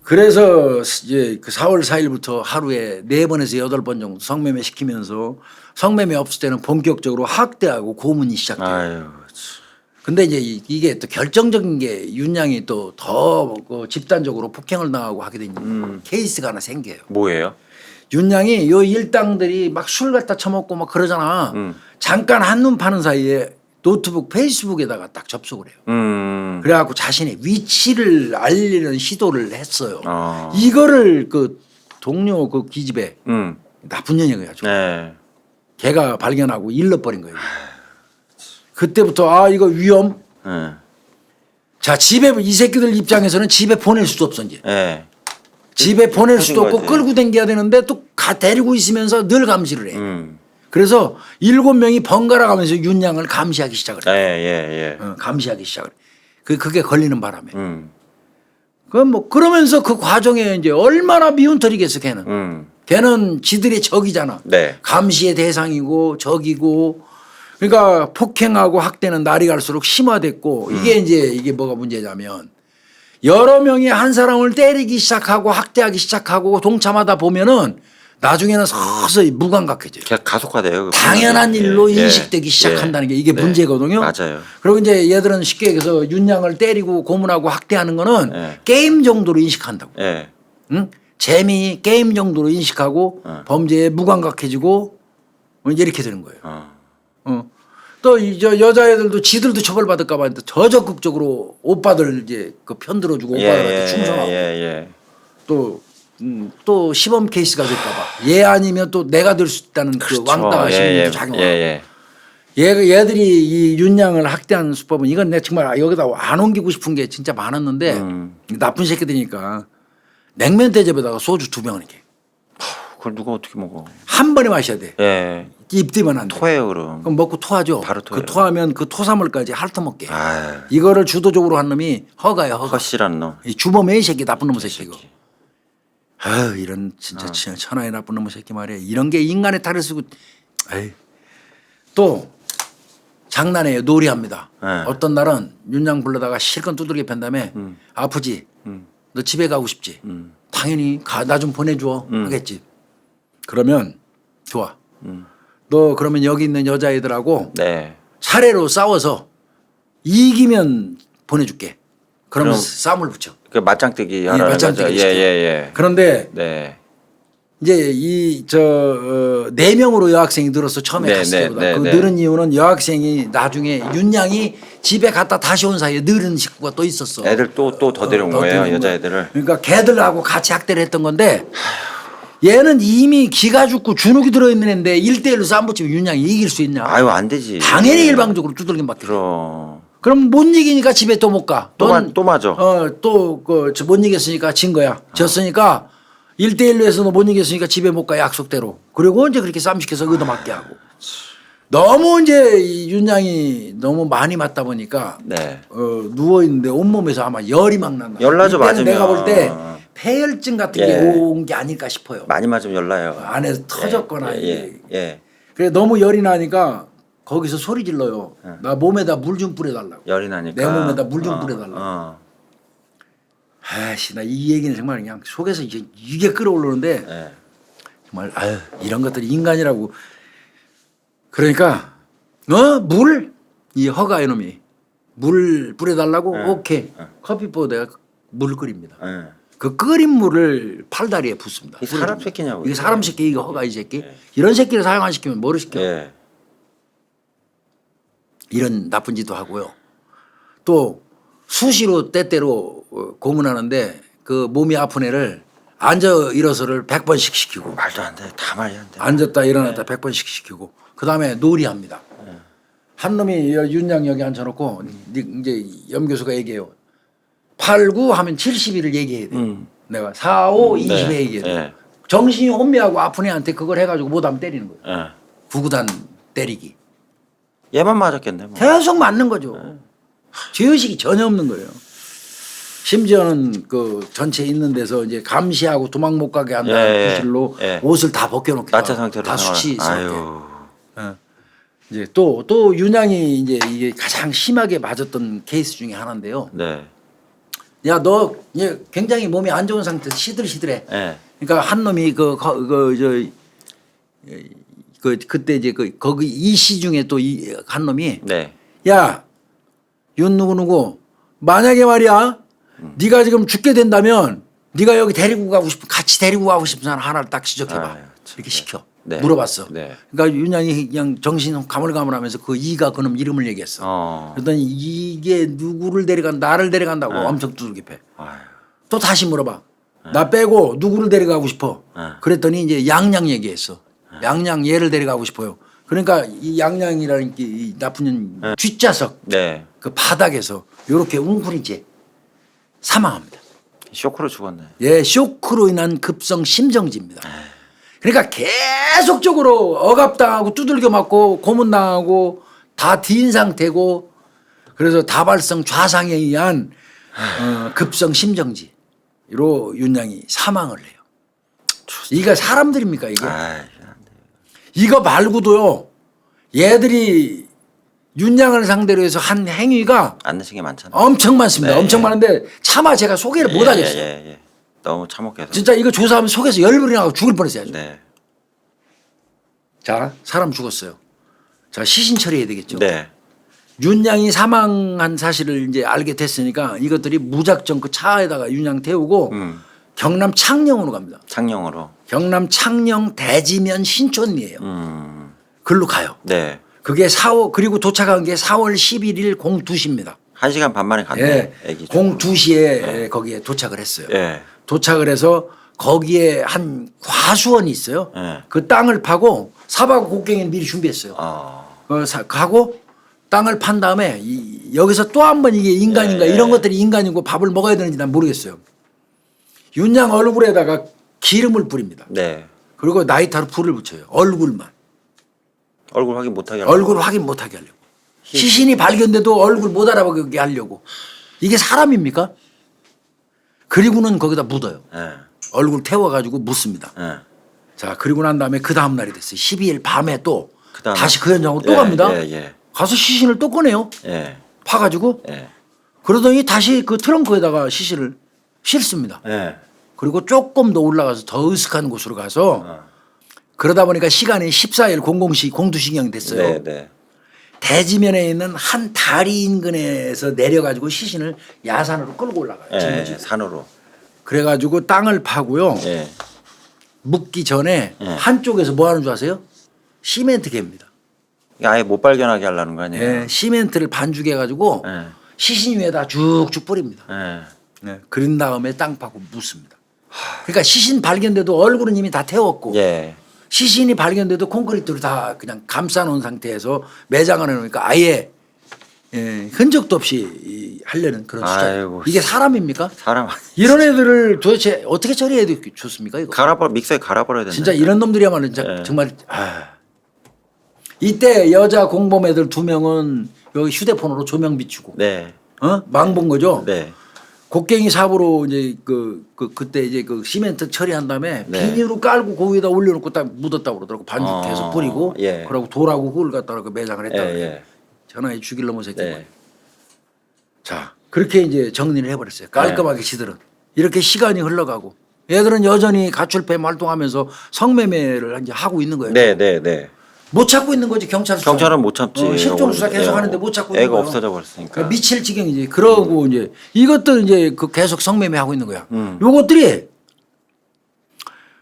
Speaker 1: 그래서 이제 그 4월 4일부터 하루에 4번에서 8번 정도 성매매 시키면서 성매매 없을 때는 본격적으로 학대하고 고문이 시작돼요.
Speaker 2: 아유.
Speaker 1: 근데 이제 이게 또 결정적인 게 윤양이 또 더 집단적으로 폭행을 당하고 하게 된 케이스가 하나 생겨요.
Speaker 2: 뭐예요?
Speaker 1: 윤양이 요 일당들이 막 술 갖다 처먹고 막 그러잖아. 잠깐 한눈 파는 사이에 노트북 페이스북에다가 딱 접속을 해요. 그래갖고 자신의 위치를 알리는 시도를 했어요. 이거를 그 동료 그 기집애 나쁜 년이 가지고
Speaker 2: 네.
Speaker 1: 걔가 발견하고 일러버린 거예요. 그때부터 아 이거 위험.
Speaker 2: 네.
Speaker 1: 자 집에 이 새끼들 입장에서는 집에 보낼 수도 없어 이제.
Speaker 2: 네.
Speaker 1: 집에 보낼 수도 없고
Speaker 2: 거지.
Speaker 1: 끌고 댕겨야 되는데 또 데리고 있으면서 늘 감시를 해. 그래서 7명이 번갈아 가면서 윤양을 감시하기 시작을 해.
Speaker 2: 예.
Speaker 1: 감시하기 시작을 해. 그게 걸리는 바람에. 그럼 뭐 그러면서 그 과정에 이제 얼마나 미운털이겠어 걔는. 걔는 지들의 적이잖아.
Speaker 2: 네.
Speaker 1: 감시의 대상이고 적이고 그러니까 폭행하고 학대는 날이 갈수록 심화됐고 이게 뭐가 문제냐면 여러 명이 한 사람을 때리기 시작하고 학대하기 시작하고 동참하다 보면은 나중에는 서서히 무감각해져요.
Speaker 2: 그냥 가속화돼요.
Speaker 1: 당연한 일로 인식되기 시작한다는 게 이게 문제거든요.
Speaker 2: 맞아요.
Speaker 1: 그리고 이제 얘들은 쉽게 얘기해서 윤양을 때리고 고문하고 학대하는 거는 게임 정도로 인식한다고.
Speaker 2: 예.
Speaker 1: 응? 재미 게임 정도로 인식하고 범죄에 무감각해지고 이렇게 되는 거예요. 또 저 여자애들도 지들도 처벌받을까봐 더 적극적으로 오빠들 이제 그 편들어주고 오빠들한테 충성하고 또 시범 케이스가 될까봐 얘 아니면 또 내가 될 수 있다는
Speaker 2: 그렇죠.
Speaker 1: 그 왕따가 심리도 작용하고 얘들이 이 윤양을 학대하는 수법은 이건 내가 정말 여기다 안 옮기고 싶은 게 진짜 많았는데 나쁜 새끼들이니까 냉면 대접에다가 소주 2병을 이렇게
Speaker 2: 그걸 누가 어떻게 먹어?
Speaker 1: 한 번에 마셔야 돼.
Speaker 2: 예.
Speaker 1: 입 뒤면 안 돼.
Speaker 2: 토해요 그럼.
Speaker 1: 그럼 먹고 토하죠.
Speaker 2: 바로 토해요.
Speaker 1: 그 토하면 그 토사물까지 핥아먹게.
Speaker 2: 아유.
Speaker 1: 이거를 주도적으로 한 놈이 허가야 허가.
Speaker 2: 허실한 놈.
Speaker 1: 이 주범의 새끼 나쁜 놈의 새끼 이거. 아유 이런 진짜 천하의 나쁜 놈의 새끼 말이야. 이런 게 인간의 탈을 쓰고. 에이. 또 장난해요. 놀이합니다. 어떤 날은 윤양 불러다가 실컷 두들겨 팬 다음에 아프지. 너 집에 가고 싶지. 당연히 나 좀 보내줘 하겠지. 그러면 좋아. 너 그러면 여기 있는 여자애들하고
Speaker 2: 네.
Speaker 1: 차례로 싸워서 이기면 보내줄게. 그러면
Speaker 2: 그럼
Speaker 1: 싸움을 붙여.
Speaker 2: 그 맞짱뜨기 하라는
Speaker 1: 맞짱뜨기
Speaker 2: 거죠.
Speaker 1: 시켜.
Speaker 2: 예.
Speaker 1: 그런데
Speaker 2: 네.
Speaker 1: 이제 네 명으로 여학생이 늘어서 처음에 갔을 때보다 그 늘은 이유는 여학생이 나중에 윤양이 집에 갔다 다시 온 사이에 늘은 식구가 또 있었어.
Speaker 2: 애들 또 더 데려온 거예요 여자애들을.
Speaker 1: 그러니까 걔들하고 같이 학대를 했던 건데 얘는 이미 기가 죽고 주눅이 들어있는 애인데 1대1로 싸움 붙이면 윤양이 이길 수 있냐.
Speaker 2: 아유 안 되지.
Speaker 1: 당연히 일방적으로 두들긴 받게.
Speaker 2: 그럼
Speaker 1: 못 이기니까 집에 또 못 가.
Speaker 2: 또 맞아.
Speaker 1: 못 이겼으니까 진 거야. 졌으니까 1대1로 해서 너 못 이겼으니까 집에 못 가 약속대로. 그리고 이제 그렇게 싸움 시켜서 얻어맞게 하고. 너무 이제 이 윤양이 너무 많이 맞다 보니까 누워 있는데 온몸에서 아마 열이 막 난다.
Speaker 2: 열나죠 맞으면.
Speaker 1: 내가 볼 때 폐혈증 같은 게 온 게 아닐까 싶어요.
Speaker 2: 많이 맞으면 열나요.
Speaker 1: 안에서 터졌거나.
Speaker 2: 그래
Speaker 1: 너무 열이 나니까 거기서 소리 질러요. 나 몸에다 물 좀 뿌려달라고.
Speaker 2: 열이 나니까.
Speaker 1: 내 몸에다 물 좀 뿌려달라고. 아씨 나 이 얘기는 정말 그냥 속에서 이게 끌어올르는데 정말 아유 이런 것들이 인간이라고. 그러니까 물? 이 허가 이놈이 물 뿌려달라고? 오케이. 커피포 내가 물 끓입니다. 그 끓인 물을 팔다리에 붓습니다.
Speaker 2: 이 사람 새끼냐고.
Speaker 1: 이게 사람 새끼 이거 허가 이 새끼. 이런 새끼를 사용 안 시키면 뭐를 시켜. 이런 나쁜 짓도 하고요. 또 수시로 때때로 고문하는데 그 몸이 아픈 애를 앉아 일어서를 100번씩 시키고.
Speaker 2: 말도 안 돼. 다 말이 안 돼.
Speaker 1: 앉았다 일어났다 100번씩 시키고. 그다음에 놀이합니다. 한 놈이 윤양 여기 앉혀놓고 이제 염 교수가 얘기해요. 8, 9 하면 70일을 얘기해야 돼. 내가 4, 5, 20에 얘기해야 돼. 정신이 혼미하고 아픈 애한테 그걸 해가지고 못하면 때리는 거예요. 구구단 때리기.
Speaker 2: 얘만 맞았겠네. 뭐.
Speaker 1: 계속 맞는 거죠. 죄의식이 전혀 없는 거예요. 심지어는 그 전체 있는 데서 이제 감시하고 도망 못 가게 한다는 구실로 옷을 다 벗겨놓게.
Speaker 2: 나체 상태로
Speaker 1: 다 수치스럽게.
Speaker 2: 아유.
Speaker 1: 이제 또 윤양이 이제 이게 가장 심하게 맞았던 케이스 중에 하나인데요. 야 너 굉장히 몸이 안 좋은 상태에서 시들시들해.
Speaker 2: 예.
Speaker 1: 그러니까 한 놈이 그때 이제 거기 이씨 중에 또 한 놈이
Speaker 2: 네.
Speaker 1: 야 윤 누구 만약에 말이야 네가 지금 죽게 된다면 네가 여기 데리고 가고 싶은 같이 데리고 가고 싶은 사람 하나를 딱 지적해봐.
Speaker 2: 아유, 참.
Speaker 1: 이렇게 시켜.
Speaker 2: 네.
Speaker 1: 물어봤어.
Speaker 2: 네.
Speaker 1: 그러니까 윤양이 그냥 정신 가물가물하면서 그 이가 그놈 이름을 얘기했어. 그랬더니 이게 누구를 나를 데려간다고 엄청 두들겨 패.
Speaker 2: 아유.
Speaker 1: 또 다시 물어봐. 나 빼고 누구를 데려가고 싶어. 그랬더니 이제 양양 얘기했어. 양양 얘를 데려가고 싶어요. 그러니까 이 양양이라는 이 나쁜 년 뒷좌석
Speaker 2: 네.
Speaker 1: 그 바닥에서 이렇게 웅크리지 사망합니다.
Speaker 2: 쇼크로 죽었네.
Speaker 1: 예, 쇼크로 인한 급성 심정지입니다. 그러니까 계속적으로 억압당하고 두들겨 맞고 고문당하고 다 뒤인 상태고 그래서 다발성 좌상에 의한 급성 심정지로 윤양이 사망을 해요. 이게 사람들입니까 이게?
Speaker 2: 아이,
Speaker 1: 이거 말고도요. 얘들이 윤양을 상대로 해서 한 행위가
Speaker 2: 안 되신 게 많잖아요.
Speaker 1: 엄청 많습니다.
Speaker 2: 네,
Speaker 1: 엄청
Speaker 2: 예.
Speaker 1: 많은데 차마 제가 소개를 못 하겠어요.
Speaker 2: 예. 너무 참혹해서.
Speaker 1: 진짜 이거 조사하면 속에서 열불이 나고 죽을 뻔했어요.
Speaker 2: 네.
Speaker 1: 자, 사람 죽었어요. 자, 시신 처리해야 되겠죠.
Speaker 2: 네.
Speaker 1: 윤양이 사망한 사실을 이제 알게 됐으니까 이것들이 무작정 그 차에다가 윤양 태우고 경남 창녕으로 갑니다.
Speaker 2: 창녕으로.
Speaker 1: 경남 창녕 대지면 신촌리예요. 글로 가요.
Speaker 2: 네.
Speaker 1: 그게 그리고 도착한 게 4월 11일 02시입니다.
Speaker 2: 1시간 반 만에 갔네.
Speaker 1: 예.
Speaker 2: 애기.
Speaker 1: 02시에 거기에 도착을 했어요.
Speaker 2: 예.
Speaker 1: 도착을 해서 거기에 한 과수원이 있어요.
Speaker 2: 예.
Speaker 1: 그 땅을 파고 사바구 곡괭이를 미리 준비했어요. 가고 땅을 판 다음에 여기서 또 한 번 이게 인간인가 이런 것들이 인간이고 밥을 먹어야 되는지 난 모르겠어요. 윤양 얼굴에다가 기름을 뿌립니다.
Speaker 2: 네.
Speaker 1: 그리고 나이타로 불을 붙여요. 얼굴만.
Speaker 2: 얼굴 확인 못하게 하려고.
Speaker 1: 얼굴 확인 못하게 하려고. 시신이 발견돼도 얼굴 못 알아보게 하려고. 이게 사람입니까? 그리고는 거기다 묻어요.
Speaker 2: 예.
Speaker 1: 얼굴 태워가지고 묻습니다.
Speaker 2: 예.
Speaker 1: 자, 그리고 난 다음에 그 다음 날이 됐어요. 12일 밤에 또
Speaker 2: 그다음에?
Speaker 1: 다시 그 현장으로 또
Speaker 2: 예,
Speaker 1: 갑니다.
Speaker 2: 예.
Speaker 1: 가서 시신을 또 꺼내요.
Speaker 2: 예.
Speaker 1: 파가지고
Speaker 2: 예.
Speaker 1: 그러더니 다시 그 트렁크에다가 시신을 싣습니다.
Speaker 2: 예.
Speaker 1: 그리고 조금 더 올라가서 더 으슥한 곳으로 가서 그러다 보니까 시간이 14일 00시 공두시경이 됐어요.
Speaker 2: 네, 네.
Speaker 1: 대지면에 있는 한 다리 인근에서 내려가지고 시신을 야산으로 끌고 올라가요.
Speaker 2: 예.
Speaker 1: 짊어지고.
Speaker 2: 산으로.
Speaker 1: 그래가지고 땅을 파고요.
Speaker 2: 예.
Speaker 1: 묻기 전에
Speaker 2: 예.
Speaker 1: 한쪽에서 뭐 하는 줄 아세요? 시멘트 갭니다.
Speaker 2: 이게 아예 못 발견하게 하려는 거 아니에요?
Speaker 1: 예, 시멘트를 반죽해가지고
Speaker 2: 예.
Speaker 1: 시신 위에다 쭉쭉 뿌립니다.
Speaker 2: 예.
Speaker 1: 네. 그린 다음에 땅 파고 묻습니다. 그러니까 시신 발견돼도 얼굴은 이미 다 태웠고
Speaker 2: 예.
Speaker 1: 시신이 발견돼도 콘크리트로 다 그냥 감싸놓은 상태에서 매장을 해놓으니까 아예 흔적도 없이 하려는 그런 수작.
Speaker 2: 아이고,
Speaker 1: 이게 사람입니까?
Speaker 2: 사람
Speaker 1: 이런 애들을 도대체 어떻게 처리해야 좋습니까? 이거
Speaker 2: 믹서에 갈아버려야 된다.
Speaker 1: 진짜 이런 놈들이야말로 진짜 정말 이때 여자 공범 애들 2명은 여기 휴대폰으로 조명 비추고
Speaker 2: 네.
Speaker 1: 망본 거죠.
Speaker 2: 네.
Speaker 1: 곡괭이 삽으로 이제 그때 이제 그 시멘트 처리한 다음에
Speaker 2: 네.
Speaker 1: 비닐로 깔고 그 위에다 올려놓고 딱 묻었다고 그러더라고. 반죽해서 뿌리고
Speaker 2: 예.
Speaker 1: 그러고 돌하고 흙을 갖다가 그 매장을 했다
Speaker 2: 예,
Speaker 1: 그래요.
Speaker 2: 예.
Speaker 1: 전화에 죽일 놈의 새끼.
Speaker 2: 네.
Speaker 1: 자 그렇게 이제 정리를 해버렸어요. 깔끔하게 지들은. 이렇게 시간이 흘러가고 얘들은 여전히 가출팸 활동하면서 성매매를 이제 하고 있는 거예요.
Speaker 2: 네, 네, 네.
Speaker 1: 못 찾고 있는 거지 경찰 수사.
Speaker 2: 경찰은 못 참지.
Speaker 1: 실종 수사 계속
Speaker 2: 예.
Speaker 1: 하는데 못 찾고 있는
Speaker 2: 애가
Speaker 1: 거예요.
Speaker 2: 없어져 버렸으니까.
Speaker 1: 그러니까 미칠 지경이지. 그러고 이제 이것들 이제 그 계속 성매매 하고 있는 거야. 요것들이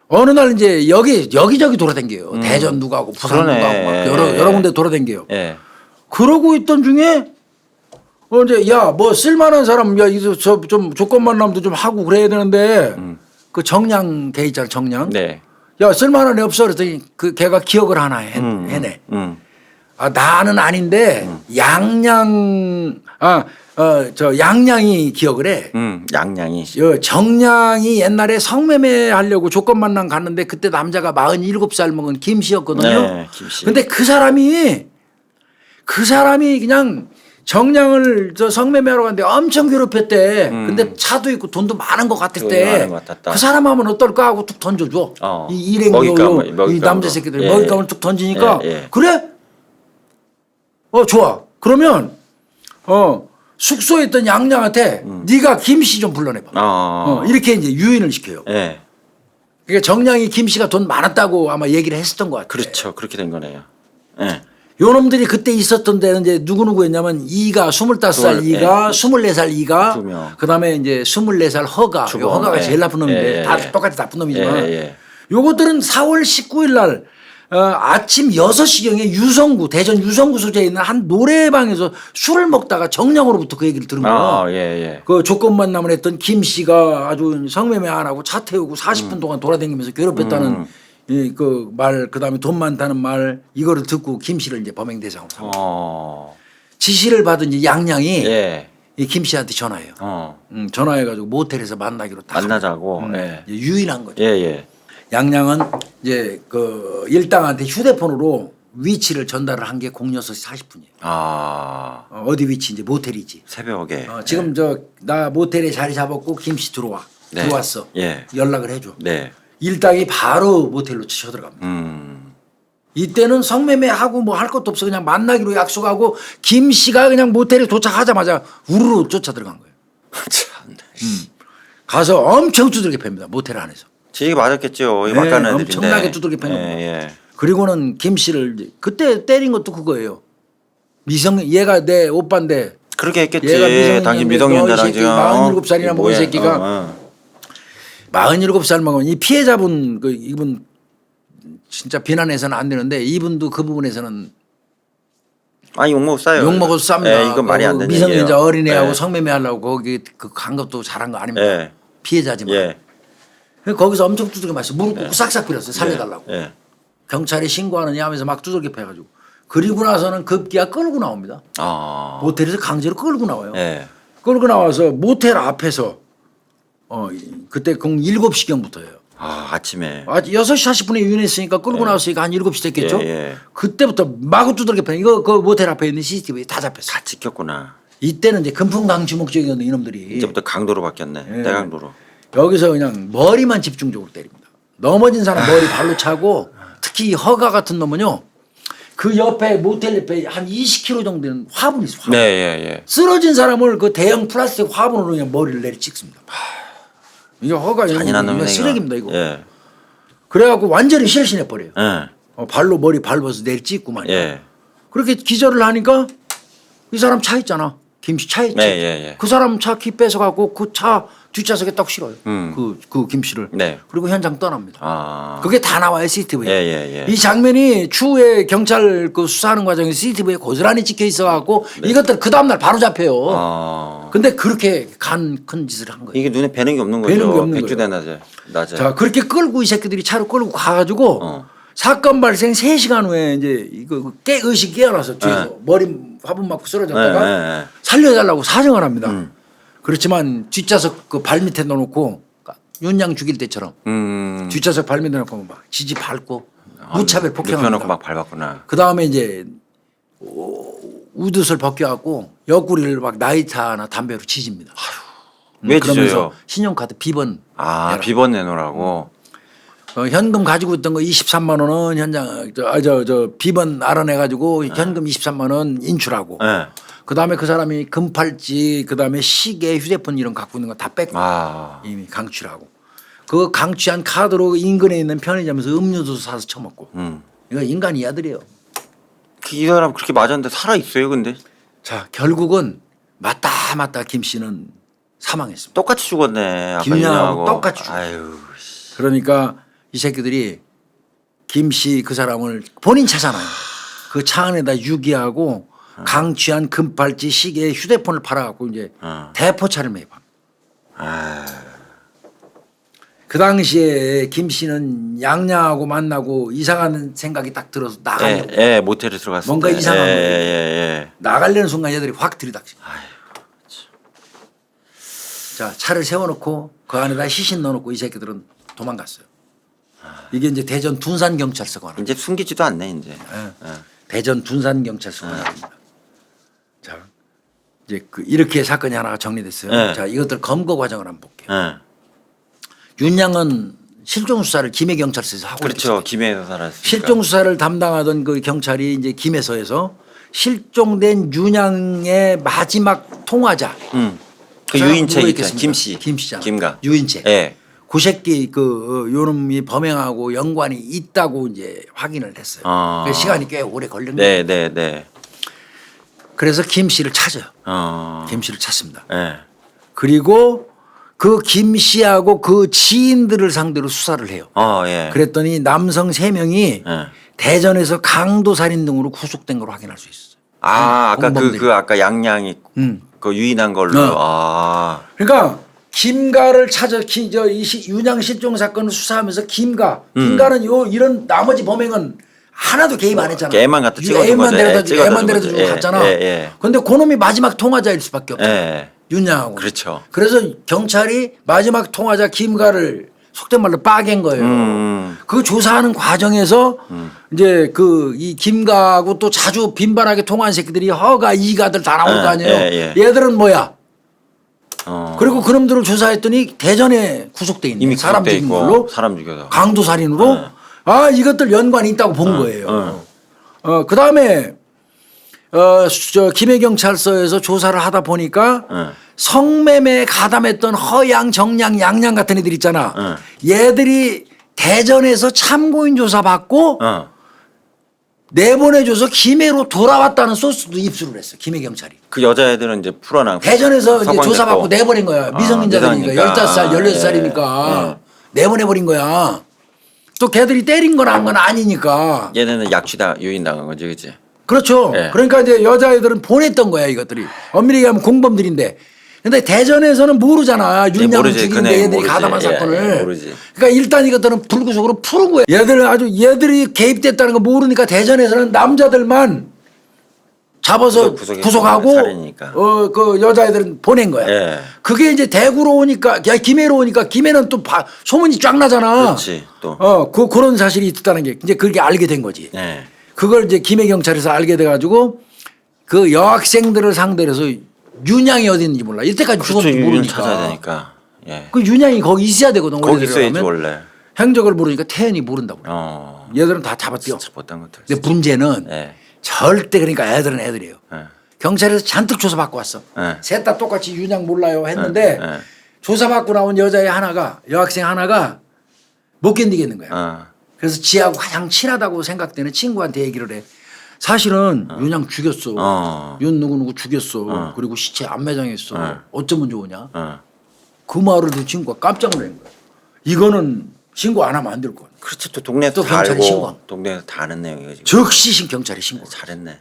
Speaker 1: 어느 날 이제 여기저기 돌아다녀요. 대전 누가 하고 부산
Speaker 2: 그러네.
Speaker 1: 누가 하고 막 여러 군데 돌아다녀요.
Speaker 2: 예.
Speaker 1: 그러고 있던 중에 이제 야 뭐 쓸만한 사람 야 이거 좀 조건 만남도 좀 하고 그래야 되는데 그 정량 걔 있잖아 정량.
Speaker 2: 네.
Speaker 1: 야 쓸만한 애 없어 그랬더니 그 걔가 기억을 하나 해내. 아 나는 아닌데 양양이 기억을 해.
Speaker 2: 양양이.
Speaker 1: 정량이 옛날에 성매매 하려고 조건 만남 갔는데 그때 남자가 47살 먹은 김씨였거든요.
Speaker 2: 네, 김씨.
Speaker 1: 근데 그 사람이 그냥 정량을 성매매하러 갔는데 엄청 괴롭혔대. 근데 차도 있고 돈도 많은 것 같을
Speaker 2: 돈이
Speaker 1: 때
Speaker 2: 많은 것 같았다.
Speaker 1: 그 사람 하면 어떨까 하고 툭 던져줘. 이 일행료 이 남자 새끼들
Speaker 2: 예.
Speaker 1: 먹잇감을 툭 던지니까
Speaker 2: 예.
Speaker 1: 그래? 좋아. 그러면 숙소에 있던 양양한테 네가 김씨 좀 불러내봐. 이렇게 이제 유인을 시켜요.
Speaker 2: 예.
Speaker 1: 그러니까 정량이 김씨가 돈 많았다고 아마 얘기를 했었던 것 같아요.
Speaker 2: 그렇죠. 그렇게 된 거네요. 예.
Speaker 1: 요 놈들이 그때 있었던 데는 이제 누구누구였냐면 이가 25살 이가 24살 이가
Speaker 2: 두 명.
Speaker 1: 그다음에 이제 24살 허가.
Speaker 2: 주범.
Speaker 1: 요 허가가
Speaker 2: 예.
Speaker 1: 제일 나쁜 놈인데
Speaker 2: 예,
Speaker 1: 다
Speaker 2: 예.
Speaker 1: 똑같이 나쁜 놈이지만
Speaker 2: 예.
Speaker 1: 요것들은 4월 19일 날 아침 6시경에 유성구 대전 유성구 소재에 있는 한 노래방에서 술을 먹다가 정량으로부터 그 얘기를 들은 거예요.
Speaker 2: 예.
Speaker 1: 그 조건 만남을 했던 김 씨가 아주 성매매 안 하고 차 태우고 40분 동안 돌아다니면서 괴롭혔다는 그 말, 그다음에 돈 많다는 말 이거를 듣고 김 씨를 이제 범행 대상으로 삼고 지시를 받은 이제 양양이
Speaker 2: 예.
Speaker 1: 이 김 씨한테 전화해요. 전화해가지고 모텔에서 만나기로 딱
Speaker 2: 만나자고. 예.
Speaker 1: 이제 유인한 거죠.
Speaker 2: 예.
Speaker 1: 양양은 이제 그 일당한테 휴대폰으로 위치를 전달을 한 게 06시 40분이에요. 어디 위치 이제 모텔이지.
Speaker 2: 새벽에.
Speaker 1: 지금 나 모텔에 자리 잡았고 김 씨 들어와.
Speaker 2: 네.
Speaker 1: 들어왔어.
Speaker 2: 예.
Speaker 1: 연락을 해줘.
Speaker 2: 네.
Speaker 1: 일당이 바로 모텔로 쳐들어갑니다. 이때는 성매매하고 뭐 할 것도 없어. 그냥 만나기로 약속하고 김 씨가 그냥 모텔에 도착하자마자 우르르 쫓아 들어간 거예요.
Speaker 2: 참.
Speaker 1: 가서 엄청 두들겨 팹니다. 모텔 안에서.
Speaker 2: 지게 맞았겠죠. 이 막가는 애들인데.
Speaker 1: 엄청나게 두들겨 팹 겁니다.
Speaker 2: 예.
Speaker 1: 그리고는 김 씨를 그때 때린 것도 그거예요. 얘가 내 오빠인데
Speaker 2: 그렇게 했겠지.
Speaker 1: 얘가
Speaker 2: 당신 미성년자랑 지금
Speaker 1: 47살이나 먹은 새끼가 47살 먹으면 이 피해자분 이분 진짜 비난해서는 안 되는데 이분도 그 부분에서는
Speaker 2: 욕먹 싸요.
Speaker 1: 욕먹어서 쌉니다.
Speaker 2: 예, 이건 말이 안 되는
Speaker 1: 미성년자
Speaker 2: 얘기예요.
Speaker 1: 어린애하고
Speaker 2: 예.
Speaker 1: 성매매하려고 거기 간 것도 잘한 거 아닙니까?
Speaker 2: 예.
Speaker 1: 피해자지만.
Speaker 2: 예.
Speaker 1: 거기서 엄청 두들겨 맞았어요. 무릎 꿇고 싹싹 빌었어요. 살려달라고.
Speaker 2: 예.
Speaker 1: 경찰에 신고하느냐 하면서 막 두들겨 패가지고. 그리고 나서는 급기야 끌고 나옵니다. 모텔에서 강제로 끌고 나와요.
Speaker 2: 예.
Speaker 1: 끌고 나와서 모텔 앞에서 그때 7시경부터예요.
Speaker 2: 아침에.
Speaker 1: 6시 40분에 유인했으니까 끌고 나왔으니까 한 7시 됐겠죠.
Speaker 2: 예.
Speaker 1: 그때부터 마구 두들겨 패. 이거 그 모텔 앞에 있는 CCTV에 다 잡혔어.
Speaker 2: 다 찍혔구나.
Speaker 1: 이때는 이제 금풍강주목적이었는데 이놈들이
Speaker 2: 이제부터 강도로 바뀌었네.
Speaker 1: 예.
Speaker 2: 대강도로.
Speaker 1: 여기서 그냥 머리만 집중적으로 때립니다. 넘어진 사람 머리 발로 차고 특히 이 허가 같은 놈은요. 그 옆에 모텔 옆에 한 20km 정도 되는 화분이 있어. 화분.
Speaker 2: 네, 예.
Speaker 1: 쓰러진 사람을 그 대형 플라스틱 화분으로 그냥 머리를 내리 찍습니다. 이게 허가
Speaker 2: 잔인한
Speaker 1: 이거
Speaker 2: 놈이네.
Speaker 1: 쓰레기입니다 이거.
Speaker 2: 예.
Speaker 1: 그래갖고 완전히 실신해 버려요.
Speaker 2: 예.
Speaker 1: 발로 머리 밟아서 내리 찍고 말이야.
Speaker 2: 예.
Speaker 1: 그렇게 기절을 하니까 이 사람 차 있잖아. 김씨 차 있지.
Speaker 2: 예.
Speaker 1: 그 사람 차 키 뺏어갖고 그 차 뒷좌석에 딱 실어요. 그 김씨를.
Speaker 2: 네.
Speaker 1: 그리고 현장 떠납니다.
Speaker 2: 아.
Speaker 1: 그게 다 나와요 CCTV에.
Speaker 2: 예.
Speaker 1: 이 장면이 추후에 경찰 그 수사하는 과정에 CCTV에 고스란히 찍혀 있어갖고 이것들 그 다음날 바로 잡혀요. 근데 그렇게 큰 짓을 한 거예요.
Speaker 2: 이게 눈에 뵈는 게 없는 거죠.
Speaker 1: 뵈는 게 없는
Speaker 2: 백주대
Speaker 1: 거예요.
Speaker 2: 낮에.
Speaker 1: 자 그렇게 끌고 이 새끼들이 차로 끌고 가가지고 사건 발생 3시간 후에 이제 이거 의식 깨어나서 뒤에서 머리 화분 맞고 쓰러졌다가 살려달라고 사정을 합니다. 그렇지만 뒷좌석 그 발 밑에 넣어놓고 윤양 죽일 때처럼 뒷좌석 발 밑에 넣고 막 지지 밟고 무차별 폭행합니다.
Speaker 2: 눕혀놓고 막 밟았구나.
Speaker 1: 그 다음에 이제 우드를 벗겨갖고 옆구리를 막 라이터나 담배로 지집니다.
Speaker 2: 왜
Speaker 1: 그러면서
Speaker 2: 찢어요?
Speaker 1: 신용카드 비번 내라.
Speaker 2: 비번 내놓으라고.
Speaker 1: 현금 가지고 있던 거 23만 원은 현장 저 비번 알아내가지고 현금 23만 원 인출하고.
Speaker 2: 예.
Speaker 1: 그다음에 그 사람이 금팔찌 그다음에 시계 휴대폰 이런 거 갖고 있는 거 다 뺏고 이미 강취하고 그 강취한 카드로 인근에 있는 편의점에서 음료수 사서 처먹고 이거 인간 이하들이에요.
Speaker 2: 이 사람 그렇게 맞았는데 살아 있어요, 근데?
Speaker 1: 자 결국은 맞다 김 씨는 사망했습니다.
Speaker 2: 똑같이 죽었네. 아까
Speaker 1: 김양하고 똑같이 죽었어요.
Speaker 2: 아유.
Speaker 1: 그러니까 이 새끼들이 김 씨 그 사람을 본인 차잖아요. 그 차 안에다 유기하고 강취한 금팔찌 시계 휴대폰을 팔아갖고 이제 대포차를 매입합니다. 그 당시에 김 씨는 양양하고 만나고 이상한 생각이 딱 들어서 나가려고.
Speaker 2: 모텔에 들어갔을
Speaker 1: 뭔가
Speaker 2: 때.
Speaker 1: 이상한 거예요.
Speaker 2: 예.
Speaker 1: 나가려는 순간 얘들이 확 들이닥치. 자 차를 세워놓고 그 안에다 시신 넣어놓고 이 새끼들은 도망갔어요. 이게 이제 대전 둔산경찰서 관할.
Speaker 2: 이제 숨기지도 않네, 이제.
Speaker 1: 대전 둔산경찰서 관할입니다. 자 이제 이렇게 사건이 하나가 정리됐어요. 자 이것들 검거 과정을 한번 볼게요. 윤양은 실종 수사를 김해 경찰서에서 하고
Speaker 2: 그렇죠. 김해에서 살았으니까.
Speaker 1: 실종 수사를 담당하던 그 경찰이 이제 김해서에서 실종된 윤양의 마지막 통화자.
Speaker 2: 그 유인체
Speaker 1: 누구
Speaker 2: 있잖아.
Speaker 1: 있겠습니까?
Speaker 2: 김씨잖아.
Speaker 1: 김가. 유인체.
Speaker 2: 예.
Speaker 1: 그 새끼 요놈이 범행하고 연관이 있다고 이제 확인을 했어요. 그래서 시간이 꽤 오래 걸린 거예요.
Speaker 2: 네.
Speaker 1: 그래서 김 씨를 찾아요. 김 씨를 찾습니다.
Speaker 2: 예.
Speaker 1: 그리고 그 김 씨하고 그 지인들을 상대로 수사를 해요.
Speaker 2: 예.
Speaker 1: 그랬더니 남성 3명이
Speaker 2: 예.
Speaker 1: 대전에서 강도 살인 등으로 구속된 걸로 확인할 수 있어요.
Speaker 2: 아까
Speaker 1: 공범들이.
Speaker 2: 아까 양양이 그 유인한 걸로.
Speaker 1: 그러니까 김가를 찾아 윤양 실종 사건을 수사하면서 김가는 이런 나머지 범행은 하나도 개입 안 했잖아.
Speaker 2: 애만 갖다 찍어준
Speaker 1: 애만
Speaker 2: 거죠.
Speaker 1: 데려다
Speaker 2: 예,
Speaker 1: 주고 애만
Speaker 2: 찍어준
Speaker 1: 데려다
Speaker 2: 거죠.
Speaker 1: 주고 갔잖아. 그런데 그놈이 마지막 통화자일 수밖에 없다. 윤양하고.
Speaker 2: 그렇죠.
Speaker 1: 그래서 경찰이 마지막 통화자 김가를 속된 말로 빠갠 거예요. 그 조사하는 과정에서 이제 이 김가하고 또 자주 빈번하게 통화한 새끼들이 허가 이가들 다 나올 거 아니에요. 얘들은 뭐야? 그리고 그놈들을 조사했더니 대전에 구속돼 있는
Speaker 2: 이미
Speaker 1: 사람
Speaker 2: 구속돼
Speaker 1: 죽인
Speaker 2: 있고,
Speaker 1: 걸로
Speaker 2: 사람 죽여서
Speaker 1: 강도 살인으로 이것들 연관이 있다고 본 거예요. 그다음에 김해경찰서에서 조사를 하다 보니까 성매매에 가담했던 허양, 정양, 양양 같은 애들 있잖아. 얘들이 대전에서 참고인 조사 받고 내보내줘서 김해로 돌아왔다는 소스도 입수를 했어. 김해경찰이.
Speaker 2: 그 여자애들은 이제 풀어나고
Speaker 1: 대전에서 이제 조사받고 내보낸 거야. 미성년자들이니까 15살, 16살이니까 내보내버린 거야. 또 걔들이 때린 건 한 건 아니니까.
Speaker 2: 얘네는 약취다 유인당한 거지, 그치?
Speaker 1: 그렇죠.
Speaker 2: 예.
Speaker 1: 그러니까 이제 여자애들은 보냈던 거야 이것들이. 엄밀히 얘기하면 공범들인데. 근데 대전에서는 모르잖아. 윤양 죽인 애들이
Speaker 2: 모르지.
Speaker 1: 가담한 사건을.
Speaker 2: 모르지.
Speaker 1: 그러니까 일단 이것들은 불구속으로 푸는 거야. 얘들이 개입됐다는 거 모르니까 대전에서는 남자들만 잡아서 구속하고
Speaker 2: 살인이니까.
Speaker 1: 그 여자애들은 보낸 거야.
Speaker 2: 예.
Speaker 1: 그게 이제 대구로 오니까 김해로 오니까 김해는 또 소문이 쫙 나잖아.
Speaker 2: 그렇지. 또.
Speaker 1: 그런 사실이 있다는 게 이제 그렇게 알게 된 거지.
Speaker 2: 예.
Speaker 1: 그걸 이제 김해 경찰에서 알게 돼가지고 그 여학생들을 상대로 해서 윤양이 어디 있는지 몰라. 이때까지 죽었는지
Speaker 2: 윤
Speaker 1: 모르니까.
Speaker 2: 찾아야 되니까. 예.
Speaker 1: 그 윤양이 거기 있어야 되거든.
Speaker 2: 거기 있어야지 원래.
Speaker 1: 행적을 모르니까 태연이 모른다고. 얘들은 다 잡았대요.
Speaker 2: 못한 것들.
Speaker 1: 근데 문제는
Speaker 2: 예.
Speaker 1: 절대 그러니까 애들은 애들이에요.
Speaker 2: 예.
Speaker 1: 경찰에서 잔뜩 조사받고 왔어.
Speaker 2: 예.
Speaker 1: 셋 다 똑같이 윤양 몰라요 했는데
Speaker 2: 예.
Speaker 1: 조사받고 나온 여학생 하나가 못 견디겠는 거야. 그래서 지하고 가장 친하다고 생각되는 친구한테 얘기를 해. 사실은 윤양 죽였어. 윤 누구누구 죽였어. 그리고 시체 안 매장했어. 어쩌면 좋으냐. 그 말을 듣고 친구가 깜짝 놀란 거야. 이거는 신고 안 하면 안 될 거야.
Speaker 2: 그렇지. 또 동네에서
Speaker 1: 또
Speaker 2: 다
Speaker 1: 경찰이
Speaker 2: 알고.
Speaker 1: 신고함.
Speaker 2: 동네에서 다 아는 내용이에요 지금.
Speaker 1: 즉시 경찰에 신고.
Speaker 2: 잘했네.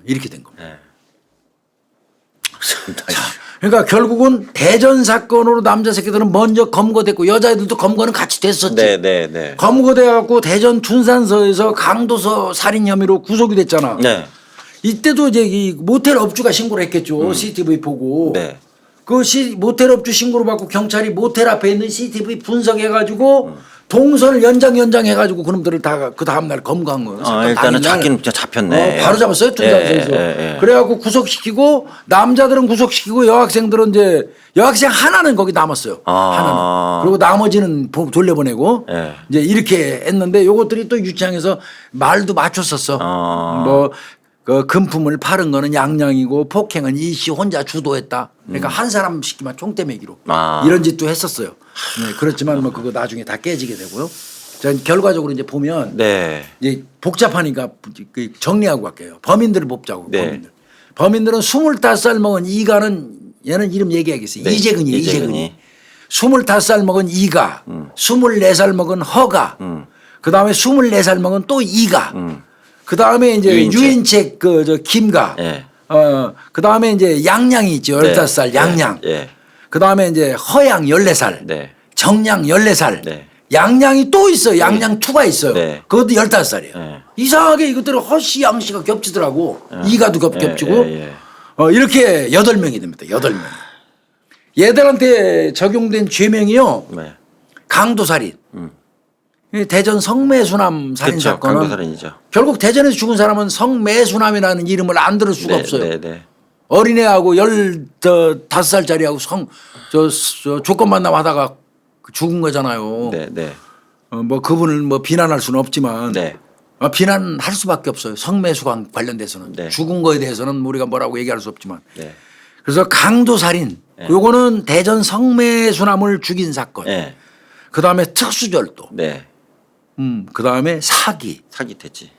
Speaker 1: 이렇게 된 겁니다.
Speaker 2: 예.
Speaker 1: 그러니까 결국은 대전 사건으로 남자 새끼들은 먼저 검거됐고 여자애들도 검거는 같이 됐었지.
Speaker 2: 네.
Speaker 1: 검거돼갖고 대전 둔산서에서 강도서 살인 혐의로 구속이 됐잖아.
Speaker 2: 네.
Speaker 1: 이때도 이제 이 모텔 업주가 신고를 했겠죠. CCTV 보고.
Speaker 2: 네.
Speaker 1: 그 모텔 업주 신고를 받고 경찰이 모텔 앞에 있는 CCTV 분석해가지고 동선을 연장해가지고 그놈들을 다 그 다음날 검거한 거예요.
Speaker 2: 일단은 잡긴 진짜 잡혔네.
Speaker 1: 바로 잡았어요. 둔산서에서. 그래갖고 구속시키고 남자들은 구속시키고 여학생들은 이제 여학생 하나는 거기 남았어요. 하나는. 그리고 나머지는 돌려보내고 이제 이렇게 했는데 요것들이 또 유치장에서 말도 맞췄었어. 그 금품을 팔은 거는 양양이고 폭행은 이 씨 혼자 주도했다. 그러니까 한 사람 시키면 총대 매기로 이런 짓도 했었어요. 네, 그렇지만 뭐 그거 나중에 다 깨지게 되고요. 전 결과적으로 이제 보면 이제 복잡하니까 정리하고 갈게요. 범인들을 뽑자고. 범인들은 25살 먹은 이가는 얘는 이름 얘기하겠어요. 이재근이에요. 이재근이. 25살 먹은 이가, 24살 먹은 허가, 그 다음에 24살 먹은 또 이가. 그 다음에 이제 유인책 김가. 그 다음에 이제 양양이 있죠. 15살 양양. 그 다음에 이제 허양 14살. 정양 14살. 양양이 또 있어요. 양양 2가 있어요. 그것도 15살이에요. 이상하게 이것들은 허씨 양씨가 겹치더라고. 이가도 겹치고. 이렇게 8명이 됩니다. 8명. 얘들한테 적용된 죄명이요. 강도살인. 대전 성매수남 살인 사건은
Speaker 2: 강도살인이죠.
Speaker 1: 결국 대전에서 죽은 사람은 성매수남이라는 이름을 안 들을 수가 없어요. 어린애하고 15살짜리하고 조건 만남하다가 죽은 거잖아요. 뭐 그분을 뭐 비난할 수는 없지만 비난할 수밖에 없어요. 성매수관 관련돼서는
Speaker 2: 네.
Speaker 1: 죽은 거에 대해서는 우리가 뭐라고 얘기할 수 없지만
Speaker 2: 네.
Speaker 1: 그래서 강도살인 요거는 대전 성매수남을 죽인 사건.
Speaker 2: 네.
Speaker 1: 그다음에 특수절도.
Speaker 2: 네.
Speaker 1: 그다음에 사기.
Speaker 2: 사기됐지.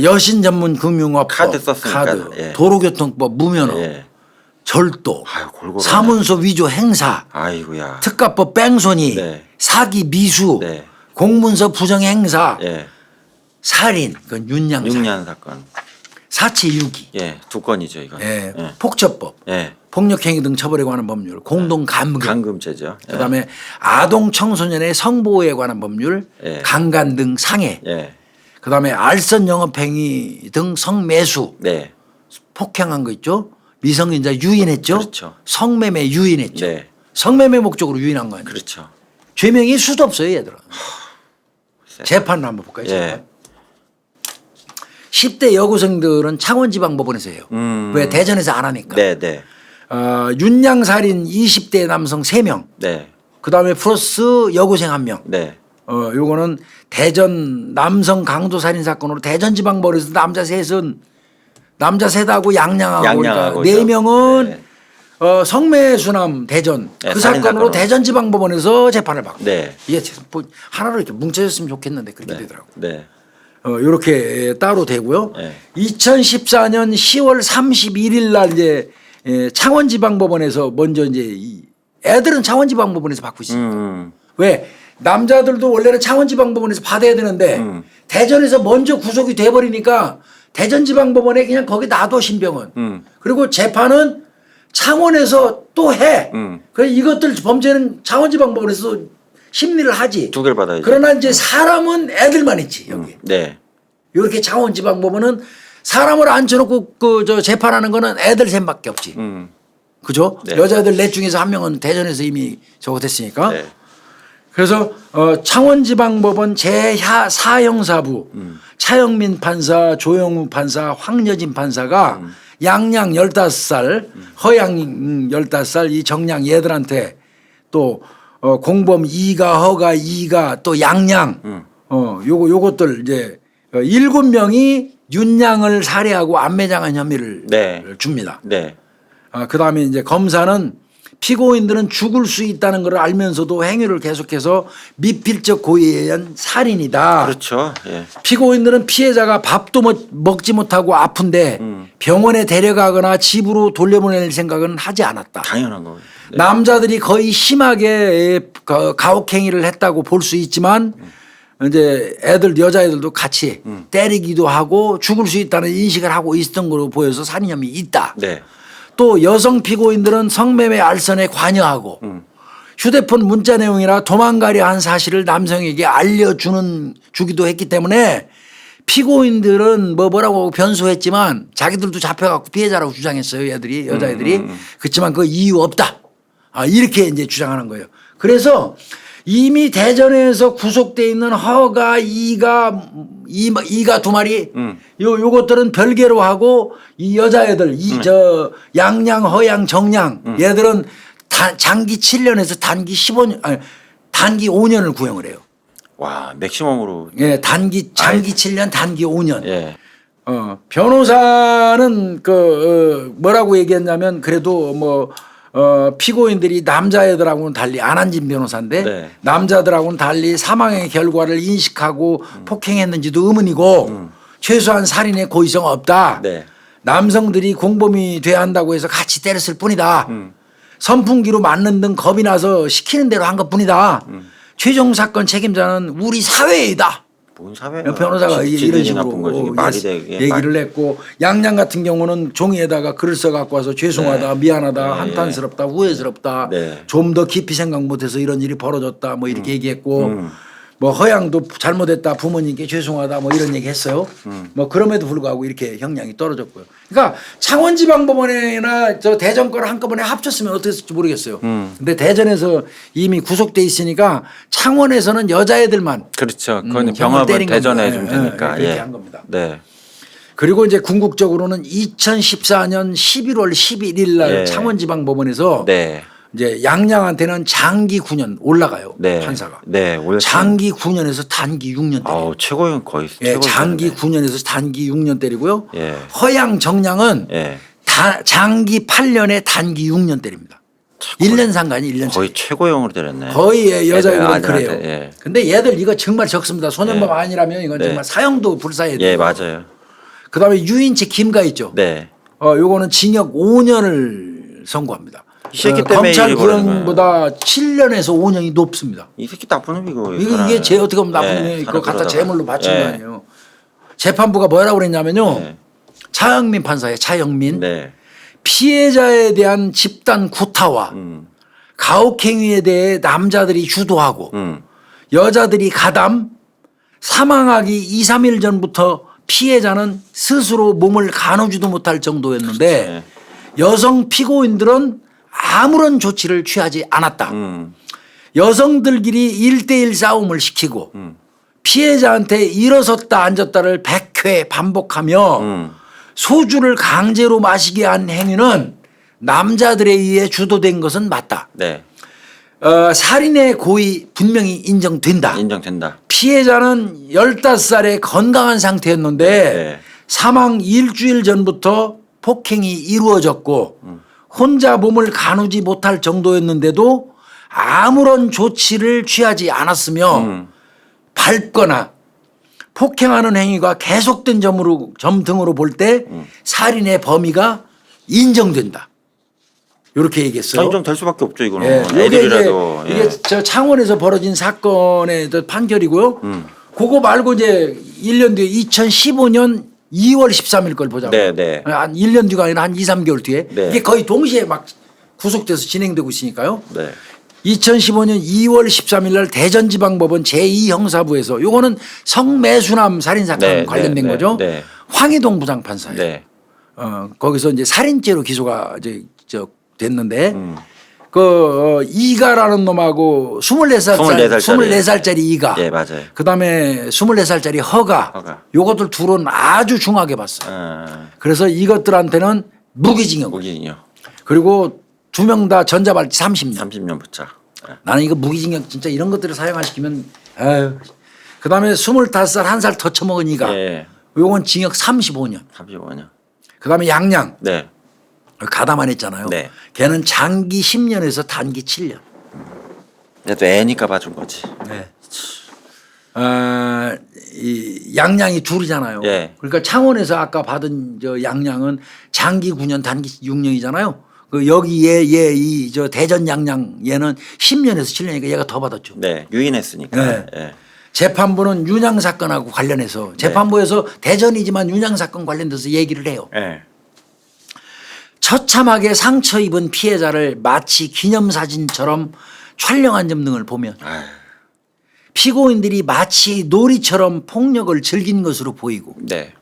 Speaker 1: 여신 전문 금융업
Speaker 2: 카드 썼으니까.
Speaker 1: 카드,
Speaker 2: 예.
Speaker 1: 도로교통법 무면허,
Speaker 2: 예.
Speaker 1: 절도,
Speaker 2: 아유, 골고루
Speaker 1: 사문서 위조 행사,
Speaker 2: 아이고야.
Speaker 1: 특가법 뺑소니,
Speaker 2: 네.
Speaker 1: 사기 미수,
Speaker 2: 네.
Speaker 1: 공문서 부정 행사,
Speaker 2: 예.
Speaker 1: 살인, 그건 윤양 살인,
Speaker 2: 6년 사건.
Speaker 1: 사치 유기,
Speaker 2: 예. 2건이죠, 이거.
Speaker 1: 예.
Speaker 2: 예.
Speaker 1: 폭처법,
Speaker 2: 예.
Speaker 1: 폭력행위 등 처벌에 관한 법률, 공동 감금,
Speaker 2: 감금죄죠. 예.
Speaker 1: 그다음에 아동 청소년의 성보호에 관한 법률,
Speaker 2: 예.
Speaker 1: 강간 등 상해,
Speaker 2: 예.
Speaker 1: 그다음에 알선 영업행위 등 성매수,
Speaker 2: 네.
Speaker 1: 폭행한 거 있죠. 미성년자 유인했죠.
Speaker 2: 그렇죠.
Speaker 1: 성매매 유인했죠.
Speaker 2: 네.
Speaker 1: 성매매 목적으로 유인한 거 아니에요.
Speaker 2: 그렇죠.
Speaker 1: 죄명이 수도 없어요, 얘들은. 재판을 한번 볼까요?
Speaker 2: 예.
Speaker 1: 재판. 10대 여고생들은 창원지방법원에서 해요. 왜 대전에서 안 하니까.
Speaker 2: 네, 네.
Speaker 1: 윤양살인 20대 남성 3명.
Speaker 2: 네.
Speaker 1: 그다음에 플러스 여고생 1명.
Speaker 2: 네.
Speaker 1: 요거는 대전 남성 강도살인 사건으로 대전지방법원에서 남자 셋은 남자 셋하고 양양하고
Speaker 2: 양양하고
Speaker 1: 그러니까 4명은
Speaker 2: 네.
Speaker 1: 성매수남 대전
Speaker 2: 네,
Speaker 1: 그
Speaker 2: 살인
Speaker 1: 사건으로
Speaker 2: 사건으로.
Speaker 1: 대전지방법원에서 재판을 받고
Speaker 2: 네.
Speaker 1: 이게 뭐 하나로 이렇게 뭉쳐졌으면 좋겠는데 그렇게
Speaker 2: 네.
Speaker 1: 되더라고요.
Speaker 2: 네.
Speaker 1: 이렇게 따로 되고요.
Speaker 2: 네.
Speaker 1: 2014년 10월 31일 날 이제 창원지방법원에서 먼저 이제 이 애들은 창원지방법원에서 받고 있습니다. 왜 남자들도 원래는 창원지방법원에서 받아야 되는데 대전에서 먼저 구속이 돼버리니까 대전지방법원에 그냥 거기 놔둬 신병은. 그리고 재판은 창원에서 또 해. 그래서 이것들 범죄는 창원지방법원에서 심리를 하지.
Speaker 2: 2개를 받아야죠.
Speaker 1: 그러나 이제 사람은 애들만 있지 여기.
Speaker 2: 네.
Speaker 1: 이렇게 창원지방법원은 사람을 앉혀놓고 그 재판하는 거는 애들 셋밖에 없지. 그죠?
Speaker 2: 네.
Speaker 1: 여자들 넷 중에서 한 명은 대전에서 이미 저거 됐으니까.
Speaker 2: 네.
Speaker 1: 그래서 창원지방법원 제4형사부 차영민 판사, 조영우 판사, 황여진 판사가 양양 15살, 허양 15살 이 정양 얘들한테 또 공범 이가, 허가, 이가 또 양양 요것들 이제 7명이 윤양을 살해하고 안매장한 혐의를
Speaker 2: 네.
Speaker 1: 줍니다.
Speaker 2: 네.
Speaker 1: 그다음에 이제 검사는 피고인들은 죽을 수 있다는 걸 알면서도 행위를 계속해서 미필적 고의에 의한 살인이다.
Speaker 2: 그렇죠. 예.
Speaker 1: 피고인들은 피해자가 밥도 먹지 못하고 아픈데 병원에 데려가거나 집으로 돌려보낼 생각은 하지 않았다.
Speaker 2: 당연한 거예요. 네.
Speaker 1: 남자들이 거의 심하게 가혹행위를 했다고 볼 수 있지만 이제 여자애들도 같이 때리기도 하고 죽을 수 있다는 인식을 하고 있었던 걸로 보여서 살인 혐의 있다.
Speaker 2: 네.
Speaker 1: 또 여성 피고인들은 성매매 알선에 관여하고 휴대폰 문자 내용이나 도망가려 한 사실을 남성에게 주기도 했기 때문에 피고인들은 뭐라고 변소했지만 자기들도 잡혀갖고 피해자라고 주장했어요. 여자애들이. 그렇지만 그 이유 없다. 이렇게 이제 주장하는 거예요. 그래서 이미 대전에서 구속돼 있는 허가, 이가 2마리 요것들은 별개로 하고 이 여자애들 양양, 허양, 정양 얘들은 장기 7년에서 단기 15년 아니 단기 5년을 구형을 해요.
Speaker 2: 와, 맥시멈으로.
Speaker 1: 예, 장기 7년, 단기 5년.
Speaker 2: 예.
Speaker 1: 변호사는 뭐라고 얘기했냐면 그래도 피고인들이 남자애들하고는 달리 안한진 변호사인데
Speaker 2: 네.
Speaker 1: 남자들하고는 달리 사망의 결과를 인식하고 폭행했는지도 의문이고 최소한 살인의 고의성 없다.
Speaker 2: 네.
Speaker 1: 남성들이 공범이 돼야 한다고 해서 같이 때렸을 뿐이다. 선풍기로 맞는 등 겁이 나서 시키는 대로 한 것뿐이다. 최종 사건 책임자는 우리 사회이다.
Speaker 2: 뭔 사회야.
Speaker 1: 변호사가 이런
Speaker 2: 나쁜 거지.
Speaker 1: 식으로
Speaker 2: 말이 되게.
Speaker 1: 얘기를 했고 양양 같은 경우는 종이에다가 글을 써갖고 와서 죄송하다,
Speaker 2: 네.
Speaker 1: 미안하다,
Speaker 2: 네.
Speaker 1: 한탄스럽다, 후회스럽다,
Speaker 2: 네.
Speaker 1: 좀 더 깊이 생각 못해서 이런 일이 벌어졌다, 뭐 이렇게 얘기했고 허양도 잘못했다, 부모님께 죄송하다, 뭐 이런 얘기했어요. 뭐 그럼에도 불구하고 이렇게 형량이 떨어졌고요. 그러니까 창원지방법원이나 저 대전 거를 한꺼번에 합쳤으면 어떻게 했을지 모르겠어요. 근데 대전에서 이미 구속돼 있으니까 창원에서는 여자애들만
Speaker 2: 그렇죠. 그건
Speaker 1: 형을
Speaker 2: 병합을
Speaker 1: 때린
Speaker 2: 대전에
Speaker 1: 겁니다.
Speaker 2: 해주면 되니까.
Speaker 1: 그렇게
Speaker 2: 예.
Speaker 1: 한 겁니다.
Speaker 2: 네.
Speaker 1: 그리고 이제 궁극적으로는 2014년 11월 11일 날
Speaker 2: 예.
Speaker 1: 창원지방법원에서
Speaker 2: 네.
Speaker 1: 이제 양양한테는 장기 9년 올라가요.
Speaker 2: 네.
Speaker 1: 판사가.
Speaker 2: 네. 올렸어요.
Speaker 1: 장기 9년에서 단기 6년 때려요.
Speaker 2: 아우 최고형 거의
Speaker 1: 예,
Speaker 2: 최고.
Speaker 1: 장기 9년에서 단기 6년 때리고요.
Speaker 2: 예.
Speaker 1: 허양 정량은
Speaker 2: 예.
Speaker 1: 장기 8년에 단기 6년 때립니다. 1년 상관이 1년
Speaker 2: 거의
Speaker 1: 차이.
Speaker 2: 최고형으로 때렸네.
Speaker 1: 거의 여자애들은
Speaker 2: 애들,
Speaker 1: 그래요.
Speaker 2: 아들한테, 예.
Speaker 1: 근데 얘들 이거 정말 적습니다. 소년범
Speaker 2: 예.
Speaker 1: 아니라면 이건
Speaker 2: 네.
Speaker 1: 정말 사형도 불사해야 돼요.
Speaker 2: 예, 맞아요.
Speaker 1: 그다음에 유인체 김가 있죠.
Speaker 2: 네.
Speaker 1: 요거는 징역 5년을 선고합니다.
Speaker 2: 이 새끼 때문에
Speaker 1: 검찰
Speaker 2: 일이 벌어진
Speaker 1: 구형보다 7년에서 5년이 높습니다.
Speaker 2: 이 새끼 나쁜 놈이고.
Speaker 1: 이게 제 어떻게 보면 나쁜 놈이 그거 갖다 제물로 바친 거 아니에요. 재판부가 뭐라고 그랬냐면요.
Speaker 2: 네.
Speaker 1: 차영민 판사예요. 차영민.
Speaker 2: 네.
Speaker 1: 피해자에 대한 집단 구타와 가혹행위에 대해 남자들이 주도하고 여자들이 가담, 사망하기 2, 3일 전부터 피해자는 스스로 몸을 가누지도 못할 정도였는데
Speaker 2: 네.
Speaker 1: 여성 피고인들은 아무런 조치를 취하지 않았다. 여성들끼리 1대1 싸움을 시키고 피해자한테 일어섰다 앉았다를 100회 반복하며 소주를 강제로 마시게 한 행위는 남자들에 의해 주도된 것은 맞다.
Speaker 2: 네.
Speaker 1: 살인의 고의 분명히 인정된다.
Speaker 2: 인정된다.
Speaker 1: 피해자는 15살의 건강한 상태였는데
Speaker 2: 네.
Speaker 1: 사망 일주일 전부터 폭행이 이루어졌고 혼자 몸을 가누지 못할 정도였는데도 아무런 조치를 취하지 않았으며 밟거나 폭행하는 행위가 계속된 점 등으로 볼 때 살인의 범위가 인정된다. 이렇게 얘기했어요.
Speaker 2: 인정될 수밖에 없죠 이거는.
Speaker 1: 예, 이게
Speaker 2: 애들이라도.
Speaker 1: 이제 이게 저 창원에서 벌어진 사건의 판결이고요. 그거 말고 이제 1년 뒤에 2015년 2월 13일 걸 보자고.
Speaker 2: 네, 네.
Speaker 1: 한 1년 뒤가 아니라 한 2, 3개월 뒤에
Speaker 2: 네.
Speaker 1: 이게 거의 동시에 막 구속돼서 진행되고 있으니까요.
Speaker 2: 네.
Speaker 1: 2015년 2월 13일 날 대전지방법원 제2형사부에서 요거는 성매수남 살인사건
Speaker 2: 네,
Speaker 1: 관련된
Speaker 2: 네,
Speaker 1: 거죠.
Speaker 2: 네.
Speaker 1: 황희동 부장판사예요.
Speaker 2: 네.
Speaker 1: 거기서 이제 살인죄로 기소가 이제 됐는데 이가라는 놈하고 24살짜리 이가.
Speaker 2: 예, 맞아요.
Speaker 1: 그다음에 24살짜리 허가. 요것들 둘은 아주 중하게 봤어요. 그래서 이것들한테는 무기징역.
Speaker 2: 무기징역.
Speaker 1: 그리고 두 명 다 전자발찌 30년.
Speaker 2: 30년 붙자.
Speaker 1: 나는 이거 무기징역 진짜 이런 것들을 사용시키면 그다음에 25살 한 살 더 처먹은 이가.
Speaker 2: 예.
Speaker 1: 요건 징역 35년.
Speaker 2: 35년.
Speaker 1: 그다음에 양양.
Speaker 2: 네.
Speaker 1: 가담 안 했잖아요.
Speaker 2: 네.
Speaker 1: 걔는 장기 10년에서 단기 7년.
Speaker 2: 그래도 애니까 봐준 거지.
Speaker 1: 네. 이 양양이 둘이잖아요.
Speaker 2: 예.
Speaker 1: 그러니까 창원에서 아까 받은 저 양양은 장기 9년 단기 6년이잖아요. 그 여기 이 저 대전 양양 얘는 10년에서 7년이니까 얘가 더 받았죠.
Speaker 2: 네. 유인했으니까.
Speaker 1: 네.
Speaker 2: 예.
Speaker 1: 재판부는 윤양 사건하고 관련해서 재판부에서 대전이지만 윤양 사건 관련돼서 얘기를 해요.
Speaker 2: 예.
Speaker 1: 처참하게 상처 입은 피해자를 마치 기념사진처럼 촬영한 점 등을 보면 피고인들이 마치 놀이처럼 폭력을 즐긴 것으로 보이고
Speaker 2: 네.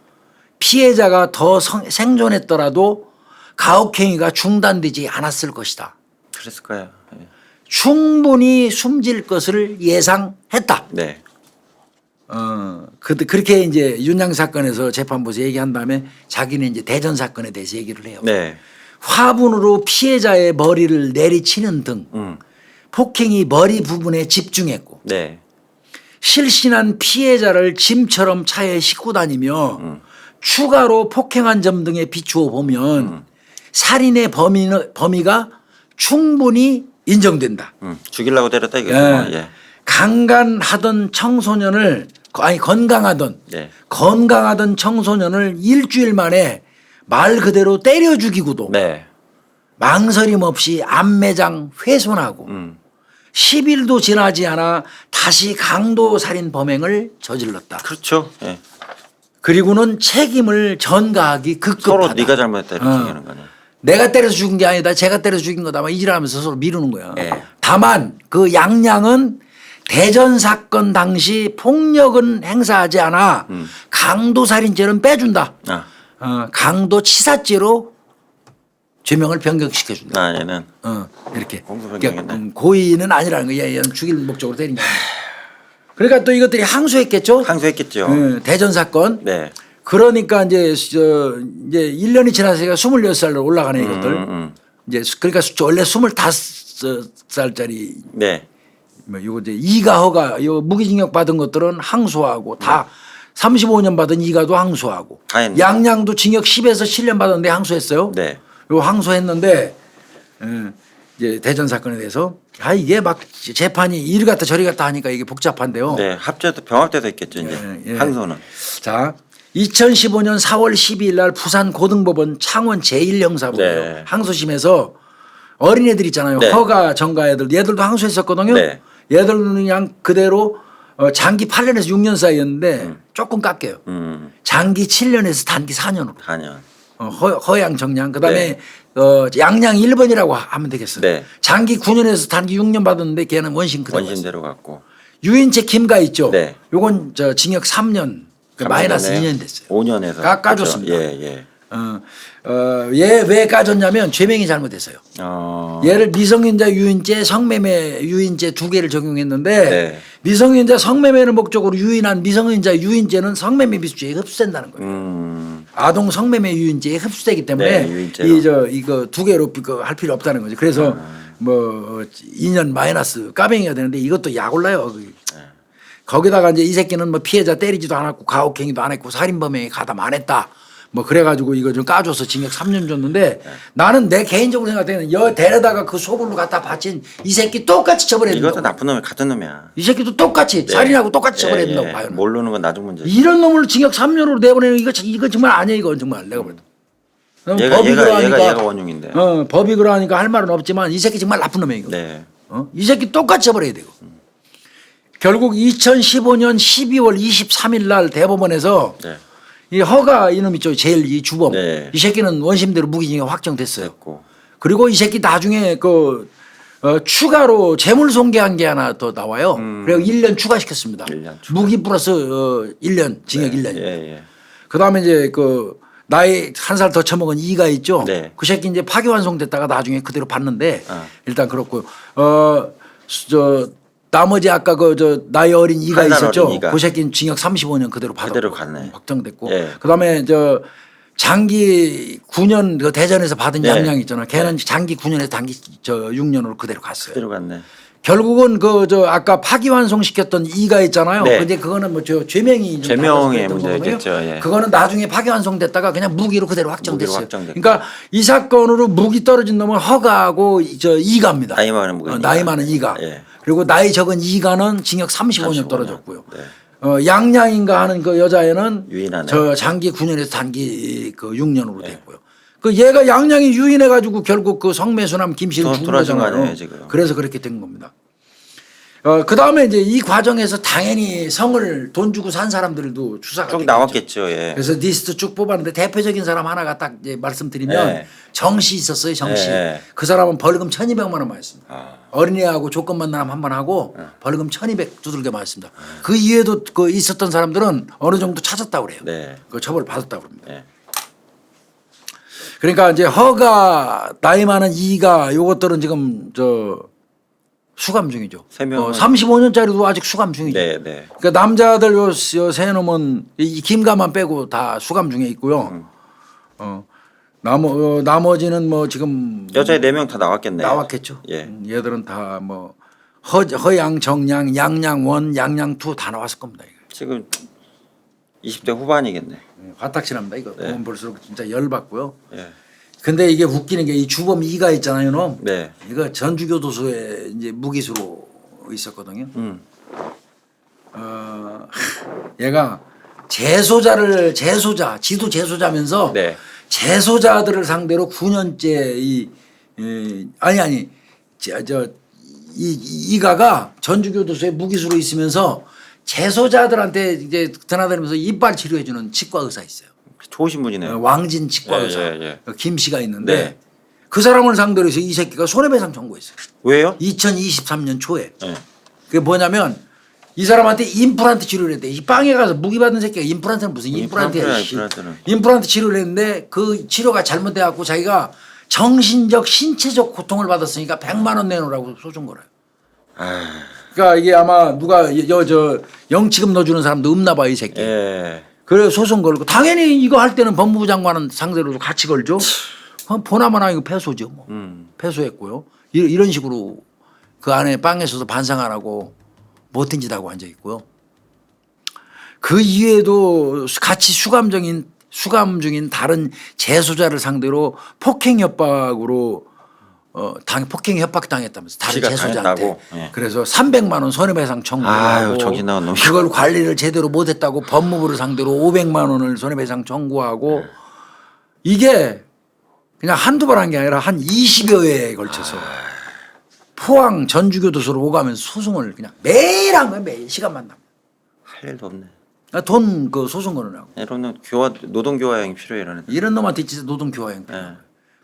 Speaker 1: 피해자가 더 생존했더라도 가혹행위가 중단되지 않았을 것이다.
Speaker 2: 그랬을 거예요. 예.
Speaker 1: 충분히 숨질 것을 예상했다.
Speaker 2: 네.
Speaker 1: 그렇게 이제 윤양 사건에서 재판부에서 얘기한 다음에 자기는 이제 대전 사건에 대해서 얘기를 해요.
Speaker 2: 네.
Speaker 1: 화분으로 피해자의 머리를 내리치는 등 폭행이 머리 부분에 집중했고
Speaker 2: 네. 실신한
Speaker 1: 피해자를 짐처럼 차에 싣고 다니며 추가로 폭행한 점 등에 비추어 보면 살인의 범위가 충분히 인정된다.
Speaker 2: 죽이려고 때렸다 이거죠.
Speaker 1: 예.
Speaker 2: 예.
Speaker 1: 강간하던 청소년을 건강하던 청소년을 일주일 만에 말 그대로 때려 죽이고도
Speaker 2: 네.
Speaker 1: 망설임 없이 암매장 훼손하고 10일도 지나지 않아 다시 강도 살인 범행을 저질렀다.
Speaker 2: 그렇죠. 예.
Speaker 1: 그리고는 책임을 전가하기 급급하다.
Speaker 2: 서로 네가 잘못했다 이렇게 얘기하는 거네.
Speaker 1: 내가 때려서 죽인 게 아니다. 제가 때려서 죽인 거다. 막 이질하면서 서로 미루는 거야.
Speaker 2: 예.
Speaker 1: 다만 그 양양은 대전 사건 당시 폭력은 행사하지 않아 강도살인죄는 빼준다. 강도치사죄로 죄명을 변경시켜준다.
Speaker 2: 얘는
Speaker 1: 이렇게
Speaker 2: 공소변경이네.
Speaker 1: 고의는 아니라는 거야. 얘는 죽일 목적으로 때린 거야. 그러니까 또 이것들이 항소했겠죠.
Speaker 2: 항소했겠죠.
Speaker 1: 대전 사건.
Speaker 2: 네.
Speaker 1: 그러니까 이제 1년이 지나서 26살로 올라가네 이것들. 이제 그러니까 원래 살짜리
Speaker 2: 네.
Speaker 1: 뭐 요거 이제 이가 허가 요 무기징역 받은 것들은 항소하고 다 35년 받은 이가도 항소하고
Speaker 2: 다 했네.
Speaker 1: 양양도 징역 10에서 7년 받았는데 항소했어요.
Speaker 2: 네.
Speaker 1: 요 항소했는데 이제 대전 사건에 대해서 이게 막 재판이 이리 갔다 저리 갔다 하니까 이게 복잡한데요.
Speaker 2: 네. 합제도 병합돼서 있겠죠 이제.
Speaker 1: 예.
Speaker 2: 항소는.
Speaker 1: 자, 2015년 4월 12일 날 부산 고등법원 창원 제1형사부예요.
Speaker 2: 네.
Speaker 1: 항소심에서 어린애들 있잖아요.
Speaker 2: 네.
Speaker 1: 허가 전가 애들 얘들도 항소했었거든요.
Speaker 2: 네.
Speaker 1: 얘들은 그냥 그대로 장기 8년에서 6년 사이였는데 조금 깎여요. 장기 7년에서 단기 4년으로.
Speaker 2: 4년.
Speaker 1: 허양 정량 그다음에 양양 1번이라고 하면 되겠어요.
Speaker 2: 네.
Speaker 1: 장기 9년에서 단기 6년 받았는데 걔는 원심 그대로 갔어요.
Speaker 2: 원심대로 갔고.
Speaker 1: 유인채 김가 있죠.
Speaker 2: 네.
Speaker 1: 요건 징역 3년 마이너스 2년 됐어요.
Speaker 2: 5년에서
Speaker 1: 까줬습니다.
Speaker 2: 예, 예.
Speaker 1: 얘 왜 까졌냐면 죄명이 잘못됐어요. 얘를 미성년자 유인죄, 성매매 유인죄 두 개를 적용했는데
Speaker 2: 네.
Speaker 1: 미성년자 성매매를 목적으로 유인한 미성년자 유인죄는 성매매 미수죄에 흡수된다는 거예요. 아동 성매매 유인죄에 흡수되기 때문에
Speaker 2: 네, 유인죄로.
Speaker 1: 이거 두 개로 할 필요 없다는 거죠. 그래서 뭐 2년 마이너스 까뱅이가 되는데 이것도 약 올라요. 거기다가 이제 이 새끼는 뭐 피해자 때리지도 않았고 가혹행위도 안 했고 살인범행에 가담 안 했다. 뭐 그래가지고 이거 좀 까줘서 징역 3년 줬는데 나는 내 개인적으로 생각할 때는 여 데려다가 그 소굴로 갖다 바친 이 새끼 똑같이 처벌해야 된다고.
Speaker 2: 이것도 나쁜 놈이 같은 놈이야.
Speaker 1: 이 새끼도 똑같이 살인하고 똑같이 처벌해야 된다고 봐요. 나는.
Speaker 2: 모르는 건 나중 문제.
Speaker 1: 이런 놈을 징역 3년으로 내보내는 이거 정말 아니야 이거 정말 내가 볼 때.
Speaker 2: 얘가 원흉인데.
Speaker 1: 법이 그러하니까 할 말은 없지만 이 새끼 정말 나쁜 놈이에요. 이거.
Speaker 2: 네.
Speaker 1: 이 새끼 똑같이 처벌해야 되고. 결국 2015년 12월 23일 날 대법원에서
Speaker 2: 네.
Speaker 1: 이 허가 이놈 있죠. 제일 이 주범.
Speaker 2: 네.
Speaker 1: 이 새끼는 원심대로 무기징역 확정됐어요.
Speaker 2: 됐고.
Speaker 1: 그리고 이 새끼 나중에 추가로 재물손괴한 게 하나 더 나와요. 그리고 1년 추가시켰습니다.
Speaker 2: 1년 추가.
Speaker 1: 무기 플러스 1년 징역 1년.
Speaker 2: 예.
Speaker 1: 그다음에 이제 나이 한 살 더 처먹은 이가 있죠.
Speaker 2: 네.
Speaker 1: 그 새끼 이제 파기환송됐다가 나중에 그대로 받는데 일단 그렇고요. 나머지 아까 나이 어린 이가
Speaker 2: 한살
Speaker 1: 있었죠.
Speaker 2: 어린 이가.
Speaker 1: 그 새끼는 징역 35년 그대로 받았고
Speaker 2: 그대로 갔네.
Speaker 1: 확정됐고.
Speaker 2: 예.
Speaker 1: 그다음에 장기 9년 그 대전에서 받은
Speaker 2: 네.
Speaker 1: 양양 있잖아요. 걔는 장기 9년에서 단기 6년으로 그대로 갔어요.
Speaker 2: 그대로 갔네.
Speaker 1: 결국은 아까 파기환송 시켰던 이가 있잖아요.
Speaker 2: 네.
Speaker 1: 근데 그거는 뭐 죄명이 좀
Speaker 2: 죄명의
Speaker 1: 달라서 그랬던
Speaker 2: 문제겠죠.
Speaker 1: 거거든요.
Speaker 2: 예.
Speaker 1: 그거는 나중에 파기환송 됐다가 그냥 무기로 그대로 확정됐어요.
Speaker 2: 확정됐고.
Speaker 1: 그러니까 이 사건으로 무기 떨어진 놈은 허가하고 이가입니다.
Speaker 2: 나이 많은 무기.
Speaker 1: 나이 많은 이가.
Speaker 2: 예.
Speaker 1: 그리고 나이 적은 이가는 징역 35년
Speaker 2: 35년.
Speaker 1: 떨어졌고요.
Speaker 2: 네.
Speaker 1: 양양인가 하는 그 여자애는
Speaker 2: 유인하네.
Speaker 1: 장기 9년에서 단기 6년으로 됐고요. 얘가 양양이 유인해 가지고 결국 성매수남 김씨를 죽은
Speaker 2: 돌아진 거
Speaker 1: 거잖아요.
Speaker 2: 아니에요, 지금.
Speaker 1: 그래서 그렇게 된 겁니다. 그 다음에 이제 이 과정에서 당연히 성을 돈 주고 산 사람들도 주사가
Speaker 2: 쭉
Speaker 1: 됐겠죠.
Speaker 2: 나왔겠죠. 예.
Speaker 1: 그래서 리스트 쭉 뽑았는데 대표적인 사람 하나가 딱 이제 말씀드리면
Speaker 2: 네.
Speaker 1: 정씨 있었어요. 정씨.
Speaker 2: 네.
Speaker 1: 그 사람은 벌금 1,200만 원 맞았습니다.
Speaker 2: 아.
Speaker 1: 어린애하고 조건 만남 한 번 하고 벌금 1,200 두들겨 맞았습니다. 그 이외에도 있었던 사람들은 어느 정도 찾았다고 그래요.
Speaker 2: 네.
Speaker 1: 그 처벌 받았다고 그럽니다.
Speaker 2: 네.
Speaker 1: 그러니까 이제 허가 나이 많은 이가 요것들은 지금 수감 중이죠.
Speaker 2: 3명은
Speaker 1: 35년짜리도 아직 수감 중이죠.
Speaker 2: 네, 네.
Speaker 1: 그러니까 남자들 요 세 놈은 이 김가만 빼고 다 수감 중에 있고요. 나머지는 뭐 지금
Speaker 2: 여자애 4명 다 나왔겠네요.
Speaker 1: 나왔겠죠.
Speaker 2: 예.
Speaker 1: 얘들은 다 뭐 허양, 정양, 양양원, 양양투 다 나왔을 겁니다. 이거.
Speaker 2: 지금 20대 후반이겠네.
Speaker 1: 화딱지납니다. 이거 보면 볼수록 진짜 열받고요.
Speaker 2: 예.
Speaker 1: 근데 이게 웃기는 게 이 주범 이가 있잖아요, 놈.
Speaker 2: 네.
Speaker 1: 이거 전주교도소에 이제 무기수로 있었거든요. 얘가 지도 재소자면서
Speaker 2: 네.
Speaker 1: 재소자들을 상대로 9년째 이가가 전주교도소에 무기수로 있으면서 재소자들한테 이제 드나들면서 이빨 치료해주는 치과 의사 있어요.
Speaker 2: 좋으신 분이네요.
Speaker 1: 왕진 치과
Speaker 2: 예,
Speaker 1: 의사
Speaker 2: 예,
Speaker 1: 김 씨가 있는데
Speaker 2: 네.
Speaker 1: 그 사람을 상대로 해서 이 새끼가 손해배상 청구했어요.
Speaker 2: 왜요?
Speaker 1: 2023년 초에.
Speaker 2: 네.
Speaker 1: 그게 뭐냐면 이 사람한테 임플란트 치료를 했대. 이 빵에 가서 무기 받은 새끼가 임플란트는 무슨 임플란트야.
Speaker 2: 임플란트는.
Speaker 1: 임플란트 치료를 했는데 그 치료가 잘못돼 갖고 자기가 정신적 신체적 고통을 받았으니까 100만 원 내놓으라고 소송 걸어요. 그러니까 이게 아마 누가 영치금 넣어주는 사람도 없나 봐 이 새끼.
Speaker 2: 예.
Speaker 1: 그래 소송 걸고 당연히 이거 할 때는 법무부 장관은 상대로도 같이 걸죠. 보나마나 이거 패소죠 뭐. 패소했고요. 이런 식으로 그 안에 빵에서도 반성 안 하고 못된 짓 하고 앉아 있고요. 그 이외에도 같이 수감 중인 다른 재소자를 상대로 폭행 협박으로 폭행 협박 당했다면서 다른
Speaker 2: 지가
Speaker 1: 재소자한테.
Speaker 2: 당했다고? 예.
Speaker 1: 그래서 300만 원 손해배상 청구하고
Speaker 2: 아유, 정신 나간 놈이.
Speaker 1: 그걸 관리를 제대로 못했다고 법무부를 상대로 500만 원을 손해배상 청구하고 이게 그냥 한두 번 한 게 아니라 한 20여 회에 걸쳐서 포항 전주교도소로 오가면서 소송을 그냥 매일 한 거예요. 매일 시간만 나면.
Speaker 2: 할 일도 없네.
Speaker 1: 돈 그 소송 거느라고.
Speaker 2: 이러면 노동교화형이 필요해 이러는.
Speaker 1: 이런 놈한테 진짜 노동교화형.
Speaker 2: 예.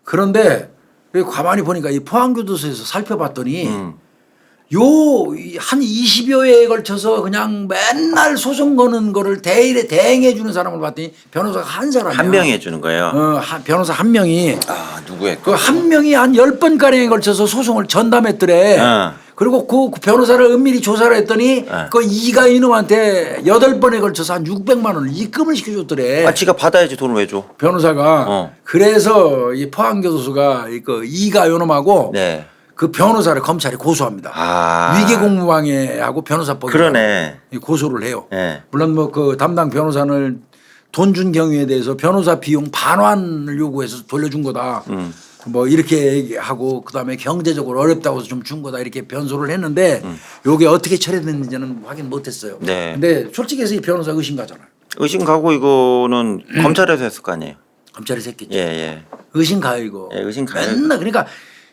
Speaker 1: 그런데 가만히 보니까 이 포항교도소에서 살펴봤더니 요 한 20여 회에 걸쳐서 그냥 맨날 소송 거는 거를 대일에 대행해 주는 사람을 봤더니 변호사가 한 사람이야.
Speaker 2: 한 명이 해주는 거예요.
Speaker 1: 변호사 한 명이
Speaker 2: 아 누구의?
Speaker 1: 그 한 명이 한 10번가량에 걸쳐서 소송을 전담했더래. 그리고 그 변호사를 은밀히 조사를 했더니 그 이가 이놈한테 8번에 걸쳐서 한 600만 원을 입금을 시켜줬더래.
Speaker 2: 아 지가 받아야지 돈을 왜 줘?
Speaker 1: 변호사가. 그래서 이 포항교도소가 그 이가 요놈하고
Speaker 2: 네.
Speaker 1: 그 변호사를 검찰이 고소합니다.
Speaker 2: 아.
Speaker 1: 위계공무방해하고 변호사법
Speaker 2: 그러네.
Speaker 1: 고소를 해요.
Speaker 2: 네.
Speaker 1: 물론 뭐 그 담당 변호사를 돈 준 경위에 대해서 변호사 비용 반환을 요구해서 돌려준 거다. 뭐 이렇게 얘기하고 그다음에 경제적으로 어렵다고 해서 좀 준 거다 이렇게 변소를 했는데 요게 어떻게 처리됐는지는 확인 못했어요.
Speaker 2: 네.
Speaker 1: 근데 솔직히 해서 이 변호사 의심 가잖아요.
Speaker 2: 의심 가고 이거는 검찰에서 했을 거 아니에요.
Speaker 1: 검찰에서 했겠죠.
Speaker 2: 예.
Speaker 1: 의심 가요 이거.
Speaker 2: 예, 의심 가요.
Speaker 1: 맨날 그러니까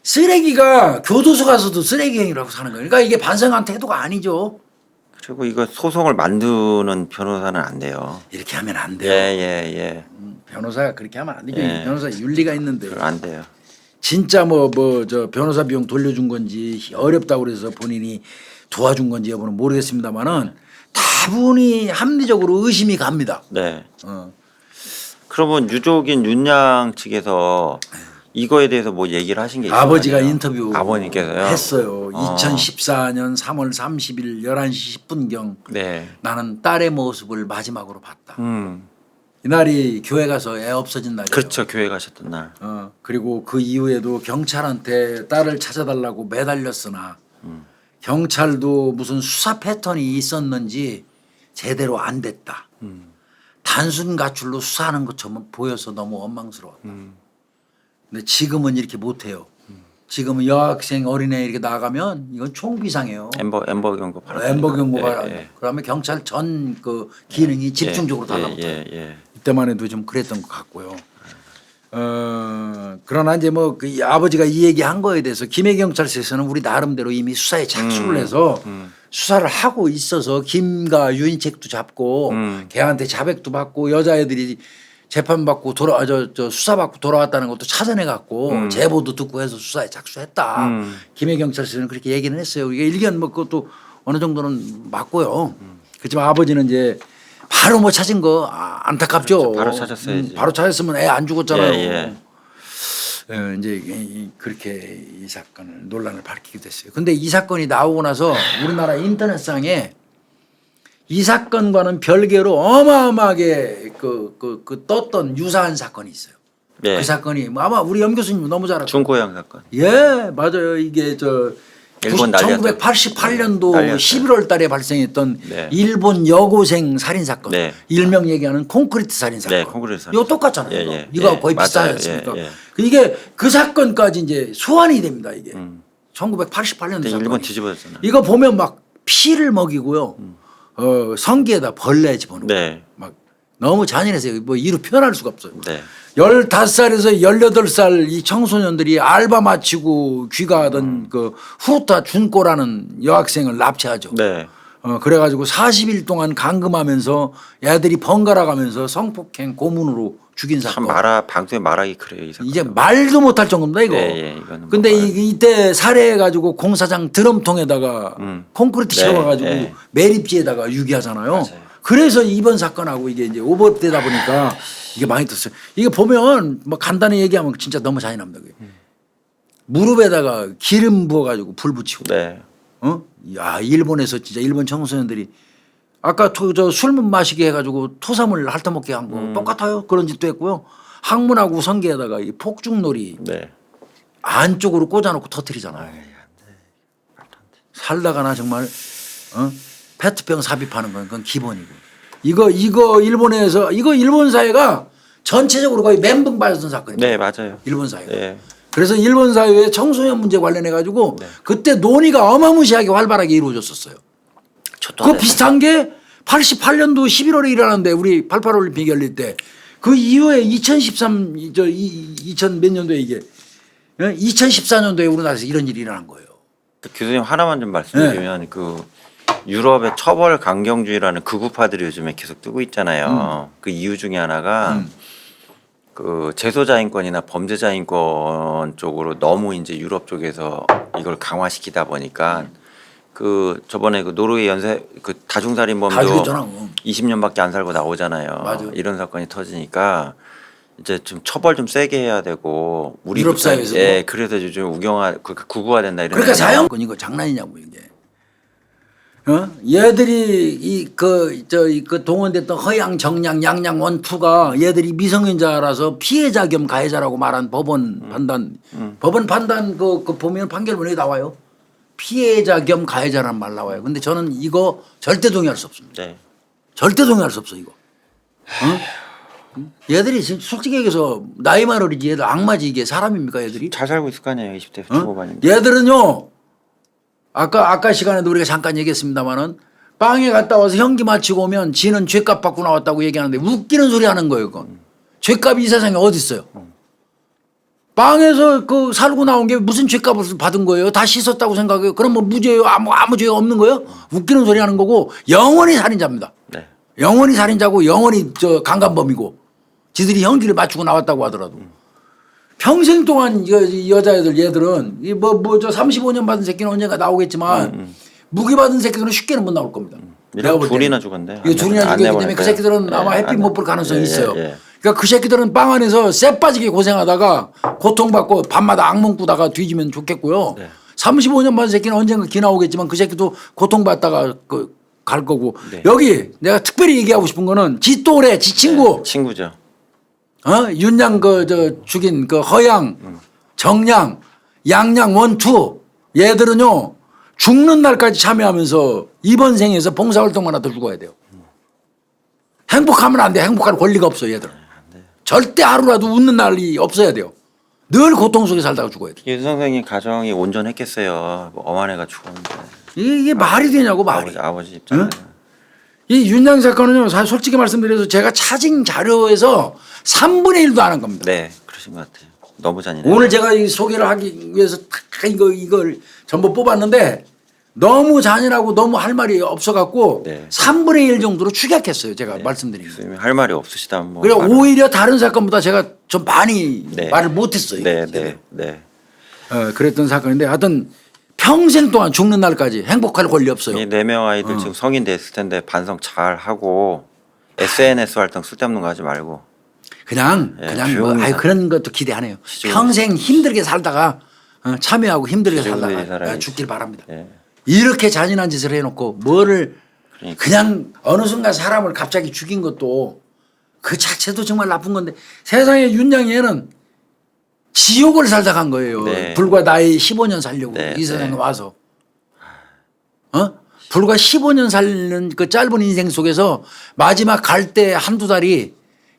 Speaker 1: 쓰레기가 교도소 가서도 쓰레기행위라고 사는 거예요. 그러니까 이게 반성한 태도가 아니죠.
Speaker 2: 그리고 이거 소송을 만드는 변호사는 안 돼요.
Speaker 1: 이렇게 하면 안 돼요.
Speaker 2: 예.
Speaker 1: 변호사가 그렇게 하면 안 되죠.
Speaker 2: 예.
Speaker 1: 변호사 윤리가 있는데.
Speaker 2: 안 돼요.
Speaker 1: 진짜 저 변호사 비용 돌려준 건지 어렵다고 그래서 본인이 도와준 건지 여부는 모르겠습니다만은 다분히 합리적으로 의심이 갑니다.
Speaker 2: 네. 그러면 유족인 윤양 측에서 이거에 대해서 뭐 얘기를 하신 게 있어요?
Speaker 1: 아버지가 인터뷰
Speaker 2: 아버님께서요?
Speaker 1: 했어요. 2014년 3월 30일 11시 10분경
Speaker 2: 네.
Speaker 1: 나는 딸의 모습을 마지막으로 봤다. 이날이 교회 가서 애 없어진 날이에요.
Speaker 2: 그렇죠. 교회 가셨던 날.
Speaker 1: 그리고 그 이후에도 경찰한테 딸을 찾아달라고 매달렸으나 경찰도 무슨 수사 패턴이 있었는지 제대로 안 됐다. 단순 가출로 수사하는 것처럼 보여서 너무 원망스러웠다. 근데 지금은 이렇게 못해요. 지금은 여학생 어린애 이렇게 나가면 이건 총비상이에요.
Speaker 2: 엠버 경고 바로.
Speaker 1: 엠버 경고가
Speaker 2: 예.
Speaker 1: 그러면 경찰 전 그 기능이 집중적으로 달라붙어요. 이때만 해도 좀 그랬던 것 같고요. 그러나 이제 뭐 그 아버지가 이 얘기한 거에 대해서 김해경찰서에서는 우리 나름대로 이미 수사에 착수를 해서 수사를 하고 있어서 김과 유인책도 잡고 걔한테 자백도 받고 여자애들이 재판받고 수사받고 돌아왔다는 것도 찾아내 갖고 제보도 듣고 해서 수사에 착수했다. 김해경찰서는 그렇게 얘기는 했어요. 이게 일견 뭐 그것도 어느 정도는 맞고요. 그렇지만 아버지는 이제 바로 뭐 찾은 거 안타깝죠.
Speaker 2: 그렇죠. 바로 찾았어야지.
Speaker 1: 바로 찾았으면 애 안 죽었잖아요.
Speaker 2: 예.
Speaker 1: 이제 그렇게 이 사건을 논란을 밝히게 됐어요. 근데 이 사건이 나오고 나서 우리나라 인터넷상에 이 사건과는 별개로 어마어마하게 그 떴던 유사한 사건이 있어요.
Speaker 2: 예.
Speaker 1: 그 사건이 뭐 아마 우리 염 교수님 너무 잘 알죠.
Speaker 2: 중고양 사건.
Speaker 1: 예, 맞아요. 이게
Speaker 2: 일본 난리였던
Speaker 1: 1988년도
Speaker 2: 난리였어요.
Speaker 1: 11월 달에 발생했던
Speaker 2: 네.
Speaker 1: 일본 여고생 살인 사건.
Speaker 2: 네.
Speaker 1: 일명 얘기하는 콘크리트 살인 사건.
Speaker 2: 네, 콘크리트 살인
Speaker 1: 이거 똑같잖아요.
Speaker 2: 예.
Speaker 1: 이거
Speaker 2: 예.
Speaker 1: 거의
Speaker 2: 맞아요.
Speaker 1: 비슷하지 않습니까?
Speaker 2: 예.
Speaker 1: 이게 그 사건까지 이제 소환이 됩니다. 이게 1988년도
Speaker 2: 일본
Speaker 1: 사건.
Speaker 2: 뒤집어졌잖아요.
Speaker 1: 이거 보면 막 피를 먹이고요. 성기에다 벌레 집어넣고
Speaker 2: 네.
Speaker 1: 막 너무 잔인해서 뭐 이루 표현할 수가 없어요.
Speaker 2: 네.
Speaker 1: 15살에서 18살 이 청소년들이 알바 마치고 귀가하던 그 후루타 준꼬라는 여학생을 납치하죠.
Speaker 2: 네.
Speaker 1: 그래가지고 40일 동안 감금하면서 애들이 번갈아 가면서 성폭행 고문으로 죽인
Speaker 2: 참
Speaker 1: 사건.
Speaker 2: 방송에 말하기 그래요. 이 사건.
Speaker 1: 이제 말도 못할 정도입니다 이거.
Speaker 2: 예, 이거는
Speaker 1: 근데
Speaker 2: 뭐
Speaker 1: 이때 살해해가지고 공사장 드럼통에다가 콘크리트
Speaker 2: 네,
Speaker 1: 채워가지고
Speaker 2: 네.
Speaker 1: 매립지에다가 유기하잖아요.
Speaker 2: 맞아요.
Speaker 1: 그래서 이번 사건하고 이게 이제 오버되다 보니까 이게 많이 떴어요. 이게 보면 뭐 간단히 얘기하면 진짜 너무 잔인합니다. 그게. 무릎에다가 기름 부어가지고 불 붙이고.
Speaker 2: 네.
Speaker 1: 야 일본에서 진짜 일본 청소년들이 아까 술 마시게 해가지고 토사물 핥아먹게 한 거 똑같아요. 그런 짓도 했고요. 항문하고 성기에다가 이 폭죽놀이
Speaker 2: 네.
Speaker 1: 안쪽으로 꽂아놓고 터뜨리잖아요. 살다가나 정말 페트병 삽입하는 건 그건 기본이고 이거 일본에서 이거 일본 사회가 전체적으로 거의 멘붕 받았던 사건입니다.
Speaker 2: 네, 맞아요.
Speaker 1: 일본 사회가.
Speaker 2: 네.
Speaker 1: 그래서 일본 사회의 청소년 문제 관련해 가지고 그때 논의가 어마무시하게 활발하게 이루어졌었어요. 그 비슷한 게 88년도 11월에 일어났는데 우리 88 올림픽 열릴 때 그 이후에 2000 몇 년도에 이게 2014년도에 우리나라에서 이런 일이 일어난 거예요.
Speaker 2: 교수님 하나만 좀 말씀드리면 그 유럽의 처벌 강경주의라는 극우파들이 요즘에 계속 뜨고 있잖아요. 그 이유 중에 하나가 그 재소자 인권이나 범죄자 인권 쪽으로 너무 이제 유럽 쪽에서 이걸 강화시키다 보니까 그 저번에 그 노르웨이 연쇄 그 다중살인범도
Speaker 1: 다 죽였잖아.
Speaker 2: 20년밖에 안 살고 나오잖아요.
Speaker 1: 맞아.
Speaker 2: 이런 사건이 터지니까 이제 좀 처벌 좀 세게 해야 되고 우리
Speaker 1: 유럽 사회에서도?
Speaker 2: 예, 그래서 요즘 구구화된다 이런.
Speaker 1: 그러니까 자연권 이거 장난이냐고 이게. 얘들이 그 동원됐던 허양, 정량, 양양, 원투가 얘들이 미성년자라서 피해자 겸 가해자라고 말한 법원 판단, 법원 판단 그 보면 판결문에 나와요. 피해자 겸 가해자라는 말 나와요. 근데 저는 이거 절대 동의할 수 없습니다.
Speaker 2: 네.
Speaker 1: 절대 동의할 수 없어 이거. 얘들이 솔직히 얘기해서 나이만 어리지 얘들 악마지 이게 사람입니까 얘들이?
Speaker 2: 잘 살고 있을 거 아니에요. 20대 초반인데.
Speaker 1: 얘들은요. 아까 시간에도 우리가 잠깐 얘기했습니다마는 빵에 갔다 와서 현기 마치고 오면 지는 죗값 받고 나왔다고 얘기하는데 웃기는 소리 하는 거예요. 그건. 죗값이 이 세상에 어디 있어요? 빵에서 그 살고 나온 게 무슨 죗값을 받은 거예요? 다 씻었다고 생각해요. 그럼 뭐 무죄예요? 아무 죄가 없는 거예요? 웃기는 소리 하는 거고 영원히 살인자입니다.
Speaker 2: 네.
Speaker 1: 영원히 살인자고 영원히 강간범이고 지들이 현기를 맞추고 나왔다고 하더라도 평생 동안 여자애들 얘들은 저 35년 받은 새끼는 언젠가 나오겠지만 무기 받은 새끼들은 쉽게는 못 나올 겁니다. 내가 볼
Speaker 2: 둘이나
Speaker 1: 때는.
Speaker 2: 죽었네.
Speaker 1: 이게 둘이나 죽기 때문에 그 새끼들은 아마 햇빛 못 볼 가능성이 있어요.
Speaker 2: 예.
Speaker 1: 그러니까 그 새끼들은 빵 안에서 쎄 빠지게 고생하다가 고통받고 밤마다 악몽 꾸다가 뒤지면 좋겠고요. 35년 받은 새끼는 언젠가 기 나오겠지만 그 새끼도 고통받다가 갈 거고. 여기 내가 특별히 얘기하고 싶은 거는 지 또래 지 친구
Speaker 2: 친구죠.
Speaker 1: 윤양 죽인 그 허양, 정양, 양양 원투 얘들은요 죽는 날까지 참여하면서 이번 생에서 봉사활동만 하다 죽어야 돼요. 행복하면 안 돼. 행복할 권리가 없어 얘들은. 절대 하루라도 웃는 날이 없어야 돼요. 늘 고통 속에 살다가 죽어야 돼.
Speaker 2: 윤 선생님 가정이 온전했겠어요. 뭐 엄한 애가 죽었는데.
Speaker 1: 이게 말이 되냐고 말이.
Speaker 2: 아버지 입장에서.
Speaker 1: 이 윤양 사건은요 사실 솔직히 말씀드려서 제가 찾은 자료에서 3분의 1도 안 한 겁니다.
Speaker 2: 네, 그러신 것 같아요. 너무 잔인해요.
Speaker 1: 오늘 제가 이 소개를 하기 위해서 다 이걸 전부 뽑았는데 너무 잔인하고 너무 할 말이 없어갖고 3분의 1 정도로 축약했어요. 제가 말씀드린 거.
Speaker 2: 교수님 할 말이 없으시다면 뭐.
Speaker 1: 그리고 오히려 다른 사건보다 제가 좀 많이 말을 못했어요.
Speaker 2: 네.
Speaker 1: 그랬던 사건인데 하여튼 평생 동안 죽는 날까지 행복할 권리 없어요.
Speaker 2: 4명 아이들 지금 성인 됐을 텐데 반성 잘 하고 SNS 활동 쓸데없는 거 하지 말고.
Speaker 1: 그냥 뭐 그런 것도 기대 안 해요. 평생 힘들게 살다가 참여하고 힘들게 살다가 죽길 바랍니다. 이렇게 잔인한 짓을 해놓고 뭐를 그냥 어느 순간 사람을 갑자기 죽인 것도 그 자체도 정말 나쁜 건데 세상에 윤양이는 지옥을 살다 간 거예요. 불과 나이 15년 살려고 이 세상에 와서. 불과 15년 살는 그 짧은 인생 속에서 마지막 갈 때 한두 달이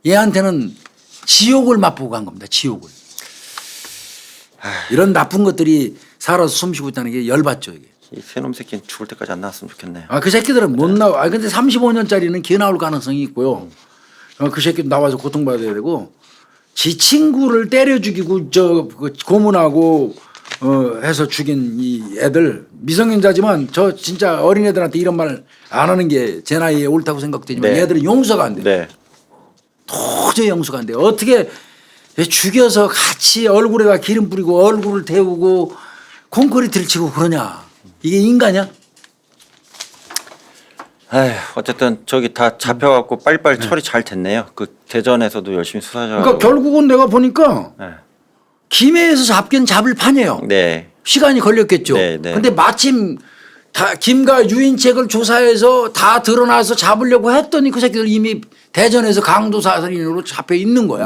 Speaker 1: 얘한테는 지옥을 맛보고 간 겁니다. 지옥을. 이런 나쁜 것들이 살아서 숨쉬고 있다는 게 열받죠. 이게.
Speaker 2: 이 새놈 새끼는 죽을 때까지 안 나왔으면 좋겠네요.
Speaker 1: 그 새끼들은 못 나와. 근데 35년짜리는 기 나올 가능성이 있고요. 그 새끼도 나와서 고통받아야 되고 지 친구를 때려 죽이고 그 고문하고 해서 죽인 이 애들 미성년자지만 저 진짜 어린애들한테 이런 말 안 하는 게 제 나이에 옳다고 생각되지만 얘들은 용서가 안 돼요. 도저히 용서가 안 돼요. 어떻게 죽여서 같이 얼굴에다 기름 뿌리고 얼굴을 태우고 콘크리트를 치고 그러냐. 이게 인간이야?
Speaker 2: 어쨌든 저기 다 잡혀갖고 빨리빨리 처리 잘 됐네요. 그 대전에서도 열심히 수사하고.
Speaker 1: 그러니까 결국은 내가 보니까 김해에서 잡긴 잡을 판이에요. 시간이 걸렸겠죠. 근데 마침 김가 유인책을 조사해서 다 드러나서 잡으려고 했더니 그 새끼들 이미 대전에서 강도 사살인으로 잡혀 있는 거야.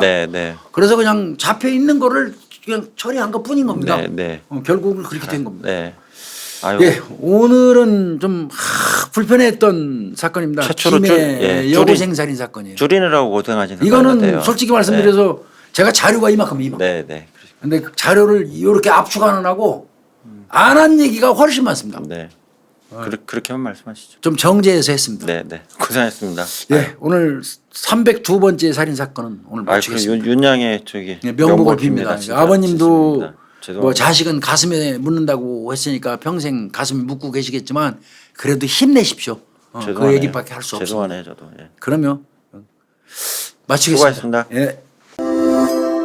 Speaker 1: 그래서 그냥 잡혀 있는 거를 그냥 처리한 것뿐인 겁니다.
Speaker 2: 네, 네.
Speaker 1: 결국은 그렇게 된 겁니다.
Speaker 2: 네. 아유.
Speaker 1: 예, 오늘은 좀 불편했던 사건입니다.
Speaker 2: 최초로
Speaker 1: 김해 여고생 살인 사건이에요.
Speaker 2: 줄이느라고 고생하시는
Speaker 1: 이거는 솔직히 말씀드려서 제가 자료가 이만큼.
Speaker 2: 네, 네.
Speaker 1: 근데 자료를 이렇게 압축하는 하고 안 한 얘기가 훨씬 많습니다.
Speaker 2: 네. 그렇게만 말씀하시죠.
Speaker 1: 좀 정제해서 했습니다.
Speaker 2: 네, 네. 고생하셨습니다.
Speaker 1: 예, 오늘 302번째 살인 사건은 오늘 마치겠습니다.
Speaker 2: 윤양의 저기
Speaker 1: 예, 명복을 빕니다.
Speaker 2: 진짜.
Speaker 1: 아버님도
Speaker 2: 죄송합니다.
Speaker 1: 뭐 자식은 가슴에 묻는다고 했으니까 평생 가슴에 묻고 계시겠지만 그래도 힘내십시오. 그
Speaker 2: 죄송하네요.
Speaker 1: 얘기밖에 할 수 없습니다.
Speaker 2: 죄송하네요, 저도. 예.
Speaker 1: 그러면 마치겠습니다.
Speaker 2: 수고하셨습니다.
Speaker 1: 예.